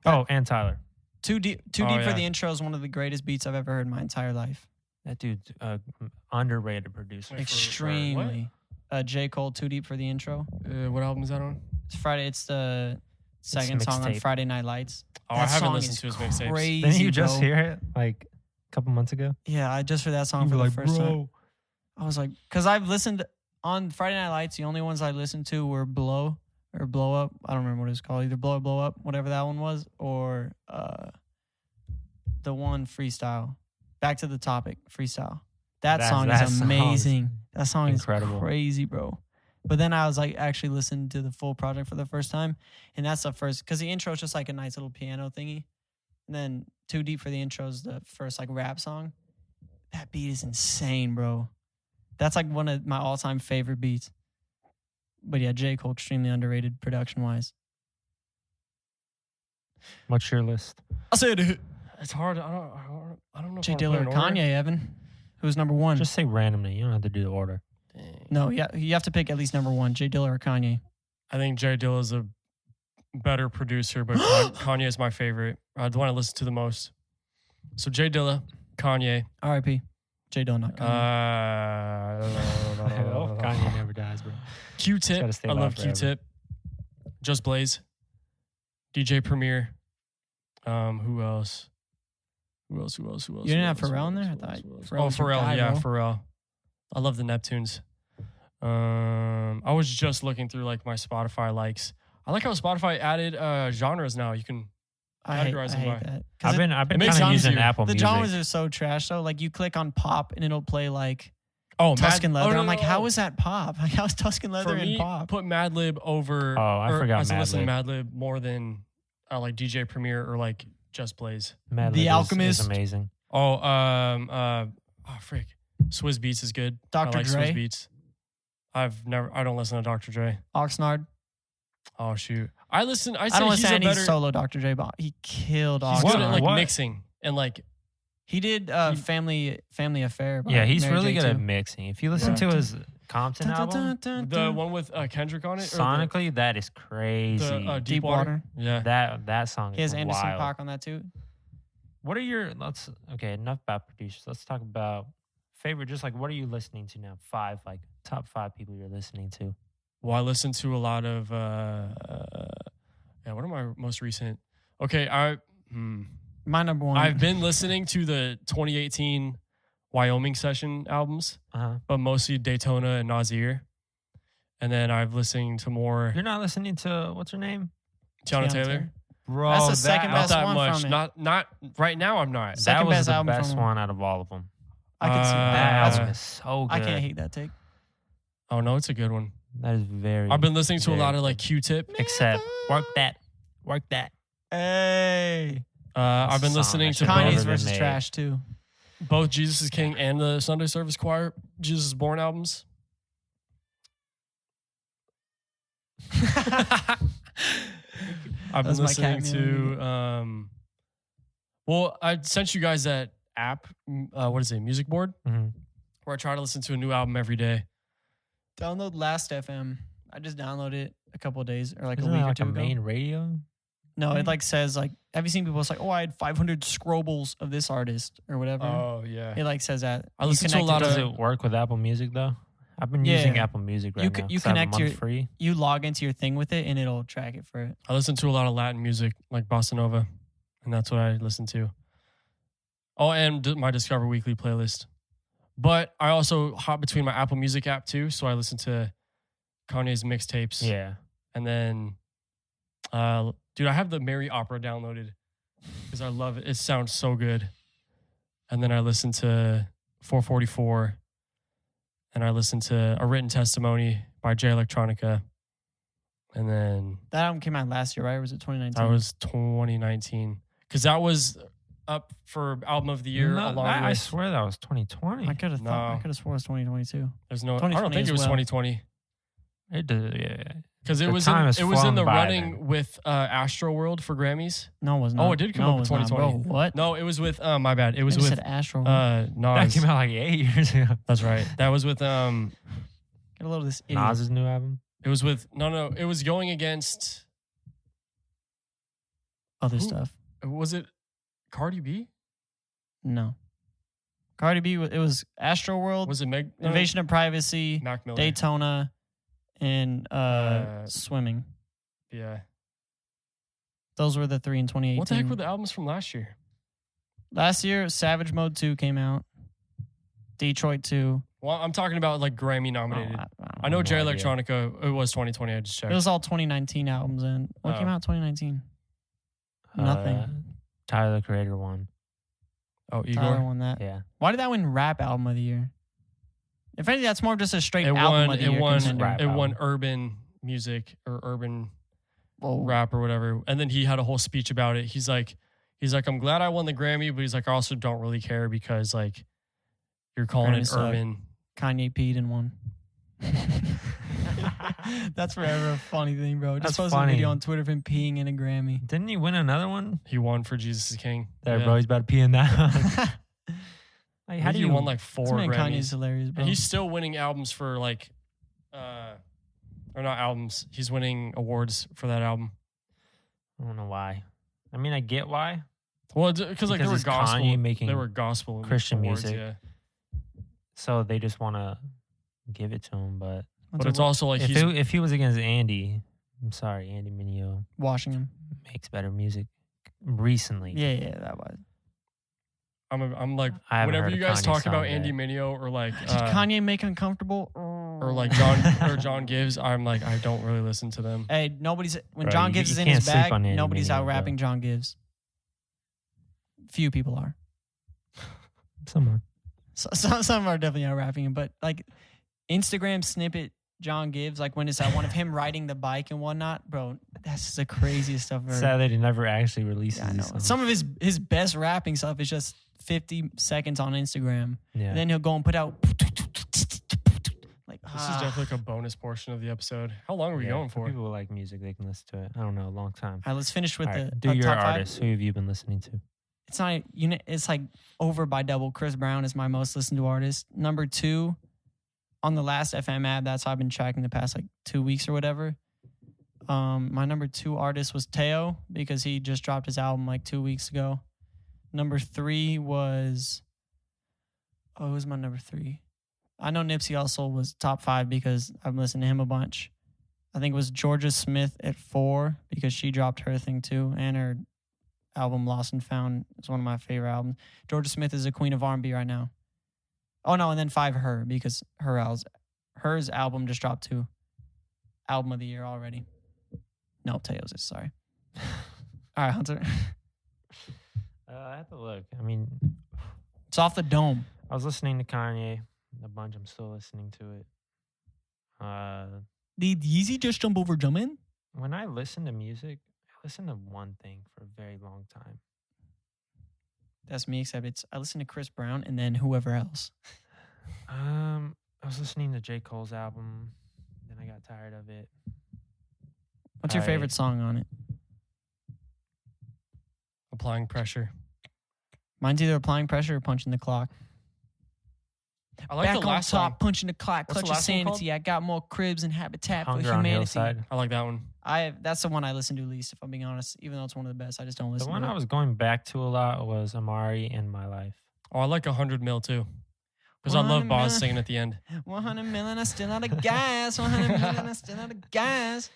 Oh, and Tyler. Too deep Oh, for yeah. the intro is one of the greatest beats I've ever heard in my entire life. That dude's underrated producer. Wait, for Extremely. J. Cole, Too Deep for the intro. What album is that on? It's Friday. It's the second song on mixtape. Friday Night Lights. Oh, That I haven't song listened is to his mixtapes. Crazy, Didn't you just bro. hear it like a couple months ago? Yeah, I just heard that song for the first time. I was like, because I've listened on Friday Night Lights. The only ones I listened to were Blow or Blow Up. I don't remember what it was called. Either Blow or Blow Up, whatever that one was, or the one Freestyle. Back to the Topic, Freestyle. That song is amazing. That song incredible. is crazy, bro. But then I was like actually listening to the full project for the first time, and that's the first because the intro is just like a nice little piano thingy, and then Too Deep for the intro is the first like rap song. That beat is insane, bro. That's like one of my all-time favorite beats. But yeah, J. Cole extremely underrated production-wise. What's your list? I said it. It's hard. I don't know. J. if I wanna Dilla or put it in order. Kanye, Evan. Who's number one? Just say randomly. You don't have to do the order. Dang. No, yeah, you have to pick at least number one. J. Dilla or Kanye. I think J. Dilla is a better producer, but Kanye is my favorite. The one I listen to the most. So Jay Dilla, Kanye. R.I.P. J. Dilla, not Kanye. Kanye never dies, bro. Q-Tip. Gotta stay I alive love forever. Q-Tip. Just Blaze. DJ Premier. Who else? Who else? You didn't have Pharrell in there? I thought Pharrell was your Pharrell. guy, Yeah, bro. Pharrell. I love the Neptunes. I was just looking through like my Spotify likes. I like how Spotify added genres now. You can I hate categorize them by. that. 'Cause I've been it kind makes of sense using to you. Apple the Music. genres are so trash though. Like you click on pop and it'll play like Oh, Tuscan Leather. no, I'm like, no, how no. is that pop? Like, how is Tuscan For Leather me, in pop? put Madlib over. Oh, I forgot I listen to Madlib. Madlib more than like DJ Premier or like Just Blaze. Madlib The is Alchemist. amazing. Oh, frick. Swizz Beats is good. Dr. I like Dre. Swizz Beats. I don't listen to Dr. Dre. Oxnard. Oh shoot. I I say don't he's listen a to any better. solo Dr. Dre, but he killed He's Oxnard. good at like What? mixing and like He did Family Affair. by Yeah, he's Mary really J. good at too. mixing. If you listen Yeah. to his Compton Dun, dun, album, dun, dun, the dun. one with Kendrick on it. or sonically, that is crazy. the Deep Water. Yeah. that song He is has Anderson wild. .Paak on that too. What are your enough about producers. Let's talk about favorite. Just like what are you listening to now? Top 5 people you're listening to. Well, I listen to a lot of what are my most recent? Okay, My number one. I've been listening to the 2018 Wyoming session albums, but mostly Daytona and Nasir. And then I've listened to more You're not listening to what's her name? Tiana Tiana Taylor. Taylor. Bro, That's the second Not best that one much. from it. Not right now. I'm not. Second that was best the album best from- one out of all of them. I can see That that. album is so good. I can't hate that take. Oh no, it's a good one. That is very. I've been listening to a very lot of good. like Q-Tip. Except work that. Hey. I've been song listening that to should never Kanye's been versus made. Trash too. both Jesus is King and the Sunday Service Choir Jesus is Born albums. I've been That's my cat listening to well, I sent you guys that app, what is it, Music Board, Mhm. where I try to listen to a new album every day. Download Last FM. I just downloaded it a couple of days or like Isn't a week that or like two a ago. main radio? No, it like says like, have you seen people? It's like, oh, I had 500 scrobles of this artist or whatever. Oh yeah. It like says that. I You listen to a connect lot it Does of- it work with Apple Music though? I've been Yeah. using Apple Music right You now. you 'cause I have a connect month your- free. You log into your thing with it and it'll track it for it. I listen to a lot of Latin music, like bossa nova, and that's what I listen to. Oh, and my Discover Weekly playlist. But I also hop between my Apple Music app too, so I listen to Kanye's mixtapes. Yeah. And then, dude, I have the Mary Opera downloaded because I love it. It sounds so good. And then I listen to 444, and I listen to A Written Testimony by Jay Electronica. And then That album came out last year, right? Or was it 2019? that was 2019 because that was up for album of the year No, along I with. swear that was 2020. I could have thought. I No. could have swore it was 2022. There's no. I don't 2020 think as it was well. 2020 It did, yeah. because it The was time in, has it was in flown the by running then. with Astro World for Grammys. No, it was not. Oh, it did come no, up it in was not, 2020. Bro, what? No, it was with my bad. It was I just with said Astro. That Nas. came out like 8 years ago. That's right. That was with Get a load of this idiot. Nas's new album. It was with no. It was going against. Other Who? stuff. Was it Cardi B? No. Cardi B. It was Astro World, Was it Meg? no, Invasion of Privacy, Mac Miller. Daytona, and Swimming. Yeah. Those were the 3 in 2018. What the heck were the albums from last year? Last year, Savage Mode 2 came out. Detroit 2. Well, I'm talking about like Grammy Oh, nominated. I I know no Jay idea. Electronica. It was 2020. I just checked. It was all 2019 albums. And what came Oh. out 2019? Nothing. Tyler the Creator won. Oh, Tyler Igor. won that. Yeah. Why did that win Rap Album of the Year? If anything, that's more of just a straight It album won. of the It year won. contender. Rap It won album. urban music or urban Whoa. rap or whatever. And then he had a whole speech about it. He's like, I'm glad I won the Grammy, but he's like, I also don't really care because like you're calling Grammy it suck. urban. Kanye peed in one. That's forever a funny thing, bro. Just That's posted a funny. video on Twitter of him peeing in a Grammy. Didn't he win another one? He won for Jesus is King. There, Yeah. bro. He's about to pee in that one. Like, How do you won like This 4 man Kanye's Grammys? hilarious, bro. And he's still winning albums for like, or not albums. He's winning awards for that album. I don't know why. I mean, I get why. Well, because like they were it's gospel, Kanye making they were gospel Christian awards, music. yeah. So they just want to give it to him. But But it's also like if he was against Andy, I'm sorry, Andy Mineo Washington. makes better music recently. Yeah, that was. I'm like, I haven't whenever heard you a guys Kanye talk about song Andy yet. Mineo or like Did Kanye make uncomfortable? or like John Gibbs, I'm like, I don't really listen to them. Hey, nobody's when Bro, John you- Gibbs you is in can't his sleep bag. on Andy Nobody's Mineo, out bro. rapping John Gibbs. Few people are. Someone. Some are definitely out rapping him, but like Instagram snippet John Gibbs, like when it's that one of him riding the bike and whatnot, bro. That's just the craziest stuff ever. Sad that he never actually releases Yeah, I know. these songs. Some of his best rapping stuff is just 50 seconds on Instagram, Yeah. and then he'll go and put out like This is definitely like a bonus portion of the episode. How long are we Yeah, going for? People who like music, they can listen to it. I don't know, a long time. All right, let's finish with All right, the do your top five. artists. Who have you been listening to? It's not it's like over by double. Chris Brown is my most listened to artist. Number 2 on the last FM app. That's how I've been tracking the past like 2 weeks or whatever. My number 2 artist was Teo because he just dropped his album like 2 weeks ago. Number 3 was who's my number 3? I know Nipsey Hussle was top 5 because I've listened to him a bunch. I think it was Georgia Smith at 4 because she dropped her thing too, and her album Lost and Found is one of my favorite albums. Georgia Smith is a queen of R&B right now. Oh no, and then 5 her because hers album just dropped too. Album of the year already. No, Teo's is sorry. All right, Hunter. I have to look. I mean, It's off the dome. I was listening to Kanye a bunch. I'm still listening to it. Did Yeezy just jump over Jumpin'? When I listen to music, I listen to one thing for a very long time. That's me, except I listen to Chris Brown and then whoever else. I was listening to J. Cole's album. Then I got tired of it. What's your I- favorite song on it? Applying pressure. Mine's either Applying Pressure or Punching the Clock. I like Back the last on top, song. punching the clock, What's the clutch of last one called? sanity. I got more cribs and habitat for Hunger on humanity. Hillside. I like that one. That's the one I listen to least, if I'm being honest. Even though it's one of the best, I just don't The listen one to I it. was going back to a lot was Amari and My Life. Oh, I like 100 Mil too. Because I love 100 Boz Mil. singing at the end. 100 million, I still out of gas. 100 million, I still out of gas.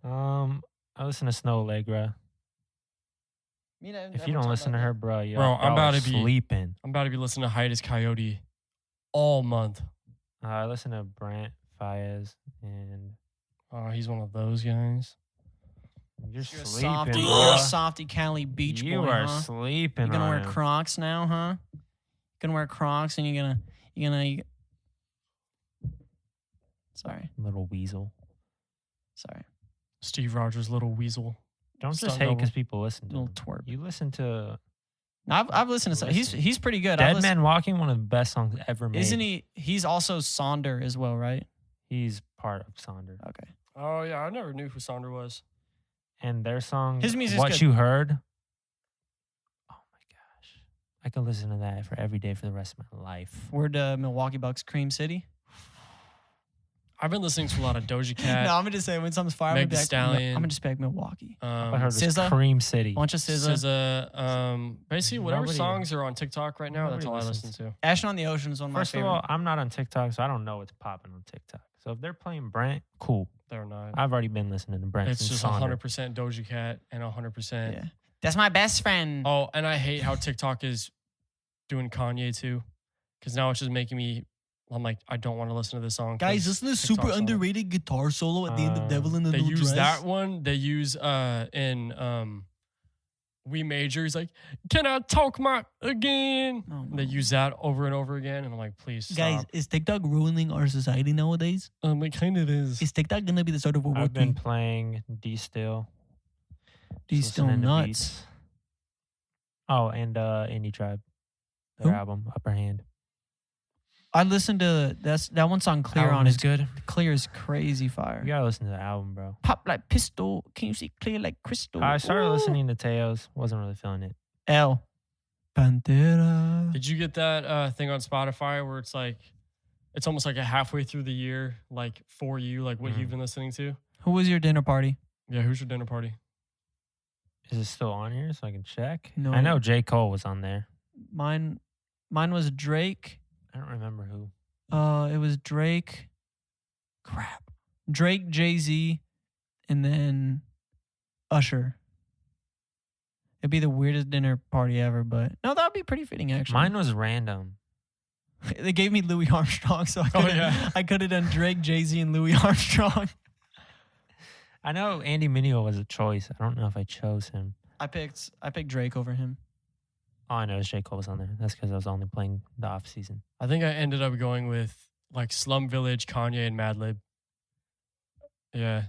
I listen to Snow Allegra. If you don't listen to her, bro, you're Bro, I'm about to be- sleeping. I'm about to be listening to Hiatus Coyote all month. I listen to Brant Fayez, and Oh, he's one of those guys. you're You're a sleeping, softy, bro. you're a softy Cali beach You boy, are huh? sleeping. You're gonna on wear him. Crocs now, huh? You're gonna wear Crocs and you're gonna. Sorry, Little weasel. sorry. Steve Rogers, little weasel. Don't just Stunt hate double. because people listen to Little him. twerp. You listen to No, I've listened to some. He's pretty good. I've Dead listened- Man Walking, one of the best songs ever made. Isn't he? He's also Sonder as well, right? He's part of Sonder. Okay. Oh, yeah. I never knew who Sonder was. And their song, His music's What good. You Heard. Oh my gosh. I could listen to that for every day for the rest of my life. We're to Milwaukee Bucks, Cream City. I've been listening to a lot of Doja Cat. No, I'm gonna just say when something's fire, I'm Meg gonna be Thee like, Stallion. I'm gonna just be like Milwaukee. I heard it was SZA? Cream City. Bunch of SZA. SZA. Basically, whatever Nobody- songs are on TikTok right now, that's all nobody I listens. listen to. Ashton on the Ocean is one of my First of favorite. all, I'm not on TikTok, so I don't know what's popping on TikTok. So if they're playing Brent, cool. They're not. I've already been listening to Brent. It's since just Sonder. 100% Doja Cat and 100%. Yeah. That's my best friend. Oh, and I hate how TikTok is doing Kanye too. Because now it's just making me, I'm like, I don't want to listen to this song. 'cause isn't this TikTok's on it. guitar solo at the end of Devil in They use that one. They use in We Major. He's like, can I talk my again? Oh, They use that over and over again. And I'm like, please stop. is TikTok ruining our society nowadays? It kind of is. Is TikTok gonna be the start of World War I've been III? playing D Still. These Just still listening to nuts. beats. Oh, and Indie Tribe. Their Who? album, Upper Hand. I listened to that one song Clear Album on is it. good. Clear is crazy fire. You gotta listen to the album, bro. Pop like pistol. Can you see clear like crystal? I started Ooh. listening to Teo's. Wasn't really feeling it. L. Pantera. Did you get that thing on Spotify where it's like, it's almost like a halfway through the year, like for you, like what you've been listening to? Who was your dinner party? Yeah, who's your dinner party? Is it still on here so I can check? No. I know J. Cole was on there. Mine was Drake. I don't remember who. It was Drake. Crap. Drake, Jay-Z, and then Usher. It'd be the weirdest dinner party ever, but no, that would be pretty fitting actually. Mine was random. They gave me Louis Armstrong, so I could have done Drake, Jay-Z, and Louis Armstrong. I know Andy Mineo was a choice. I don't know if I chose him. I picked Drake over him. All I know is J. Cole was on there. That's because I was only playing the off season. I think I ended up going with like Slum Village, Kanye, and Madlib. Yeah.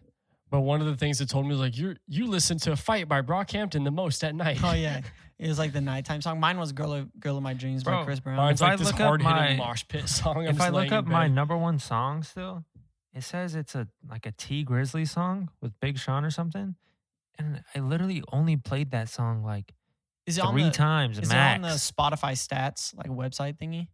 But one of the things that told me was like, you listen to Fight by Brockhampton the most at night. Oh yeah, it was like the nighttime song. Mine was "Girl of My Dreams" by Bro, Chris Brown. Mine's If I like this look up hard-hitting my- mosh pit song. If I look up my number one song still, it says it's a T Grizzly song with Big Sean or something. And I literally only played that song like Is it on 3 the times Is max. it on the Spotify stats like website thingy?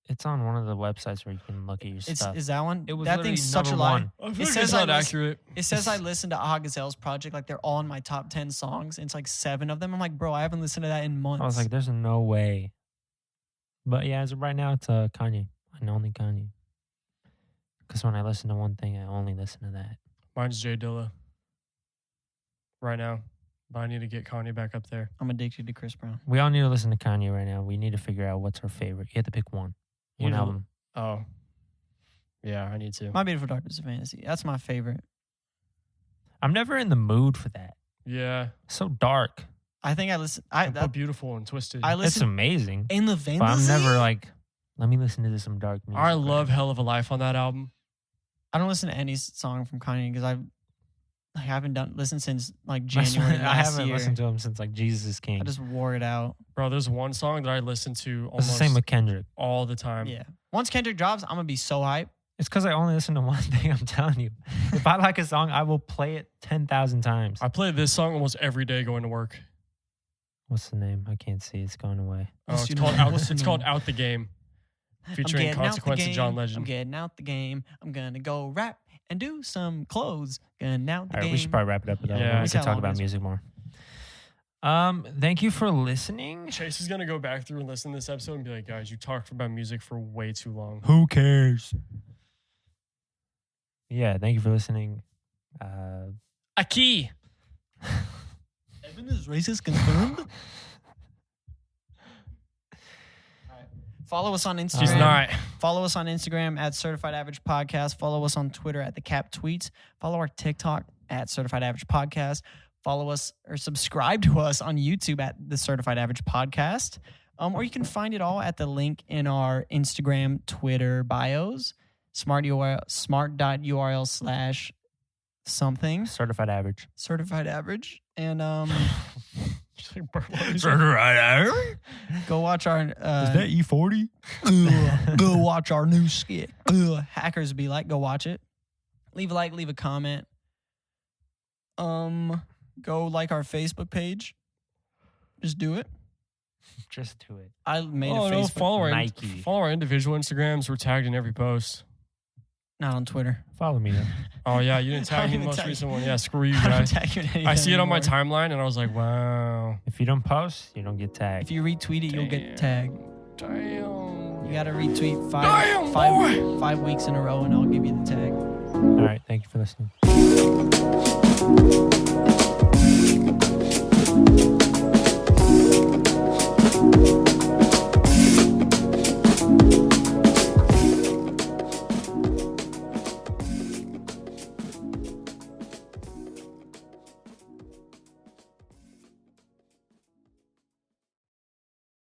It's on one of the websites where you can look at your It's stuff. is that one? It was that literally thing's such a number lie. one. I feel It like says it's I not listen- accurate. It says I listened to Ah Gazelle's project like they're all in my top 10 songs. And it's like 7 of them. I'm like, bro, I haven't listened to that in months. I was like, there's no way. But yeah, as of right now, it's Kanye. And only Kanye. Because when I listen to one thing, I only listen to that. Mine's Jay Dilla. Right now. But I need to get Kanye back up there. I'm addicted to Chris Brown. We all need to listen to Kanye right now. We need to figure out what's our favorite. You have to pick one. One You know- album. Oh. Yeah, I need to. My Beautiful Dark Twisted Fantasy. That's my favorite. I'm never in the mood for that. Yeah. It's so dark. I think I listen. But beautiful and twisted. I It's listen amazing. in the But fantasy. I'm never like, let me listen to some dark music. I right love now. Hell of a Life on that album. I don't listen to any song from Kanye because I haven't listened since like My- January I last haven't year. listened to him since like Jesus is King. I just wore it out. Bro, there's one song that I listen to It's the almost same with Kendrick. all the time. Yeah. Once Kendrick drops, I'm gonna be so hyped. It's because I only listen to one thing. I'm telling you. If I like a song, I will play it 10,000 times. I play this song almost every day going to work. What's the name? I can't see. It's going away. Oh, What's it's your called name? out, What's your it's called name? Out the Game, I'm featuring getting out the Consequence and John game. I'm Legend. getting out the game. I'm gonna go rap and do some clothes. Getting out the All right, game. we should probably wrap it up with that. Yeah. We Look can how talk long about it is. music more. Thank you for listening. Chase is gonna go back through and listen to this episode and be like, guys, you talked about music for way too long. Who cares? Yeah, thank you for listening. A key. Evan is racist confirmed. Follow us on Instagram. She's not. Follow us on Instagram at Certified Average Podcast. Follow us on Twitter at The Cap Tweets. Follow our TikTok at Certified Average Podcast. Follow us or subscribe to us on YouTube at The Certified Average Podcast. Or you can find it all at the link in our Instagram, Twitter bios. smart.url/ something. Certified average. Certified Average. And Certified average? go watch our Is that E40? go watch our new skit. Hackers be like, go watch it. Leave a like, leave a comment. Go like our Facebook page. Just do it. Just do it. I made Oh a no, Facebook. follow our individual Instagrams. We're tagged in every post. Not on Twitter. Follow me though. Oh yeah, you didn't I tag me in don't the even most tag recent one. Yeah, screw you I don't guys. tag you in anything I see it on my anymore. timeline and I was like, wow. If you don't post, you don't get tagged. If you retweet it, you'll get tagged. Damn. You gotta retweet Damn, five weeks in a row, and I'll give you the tag. All right, thank you for listening.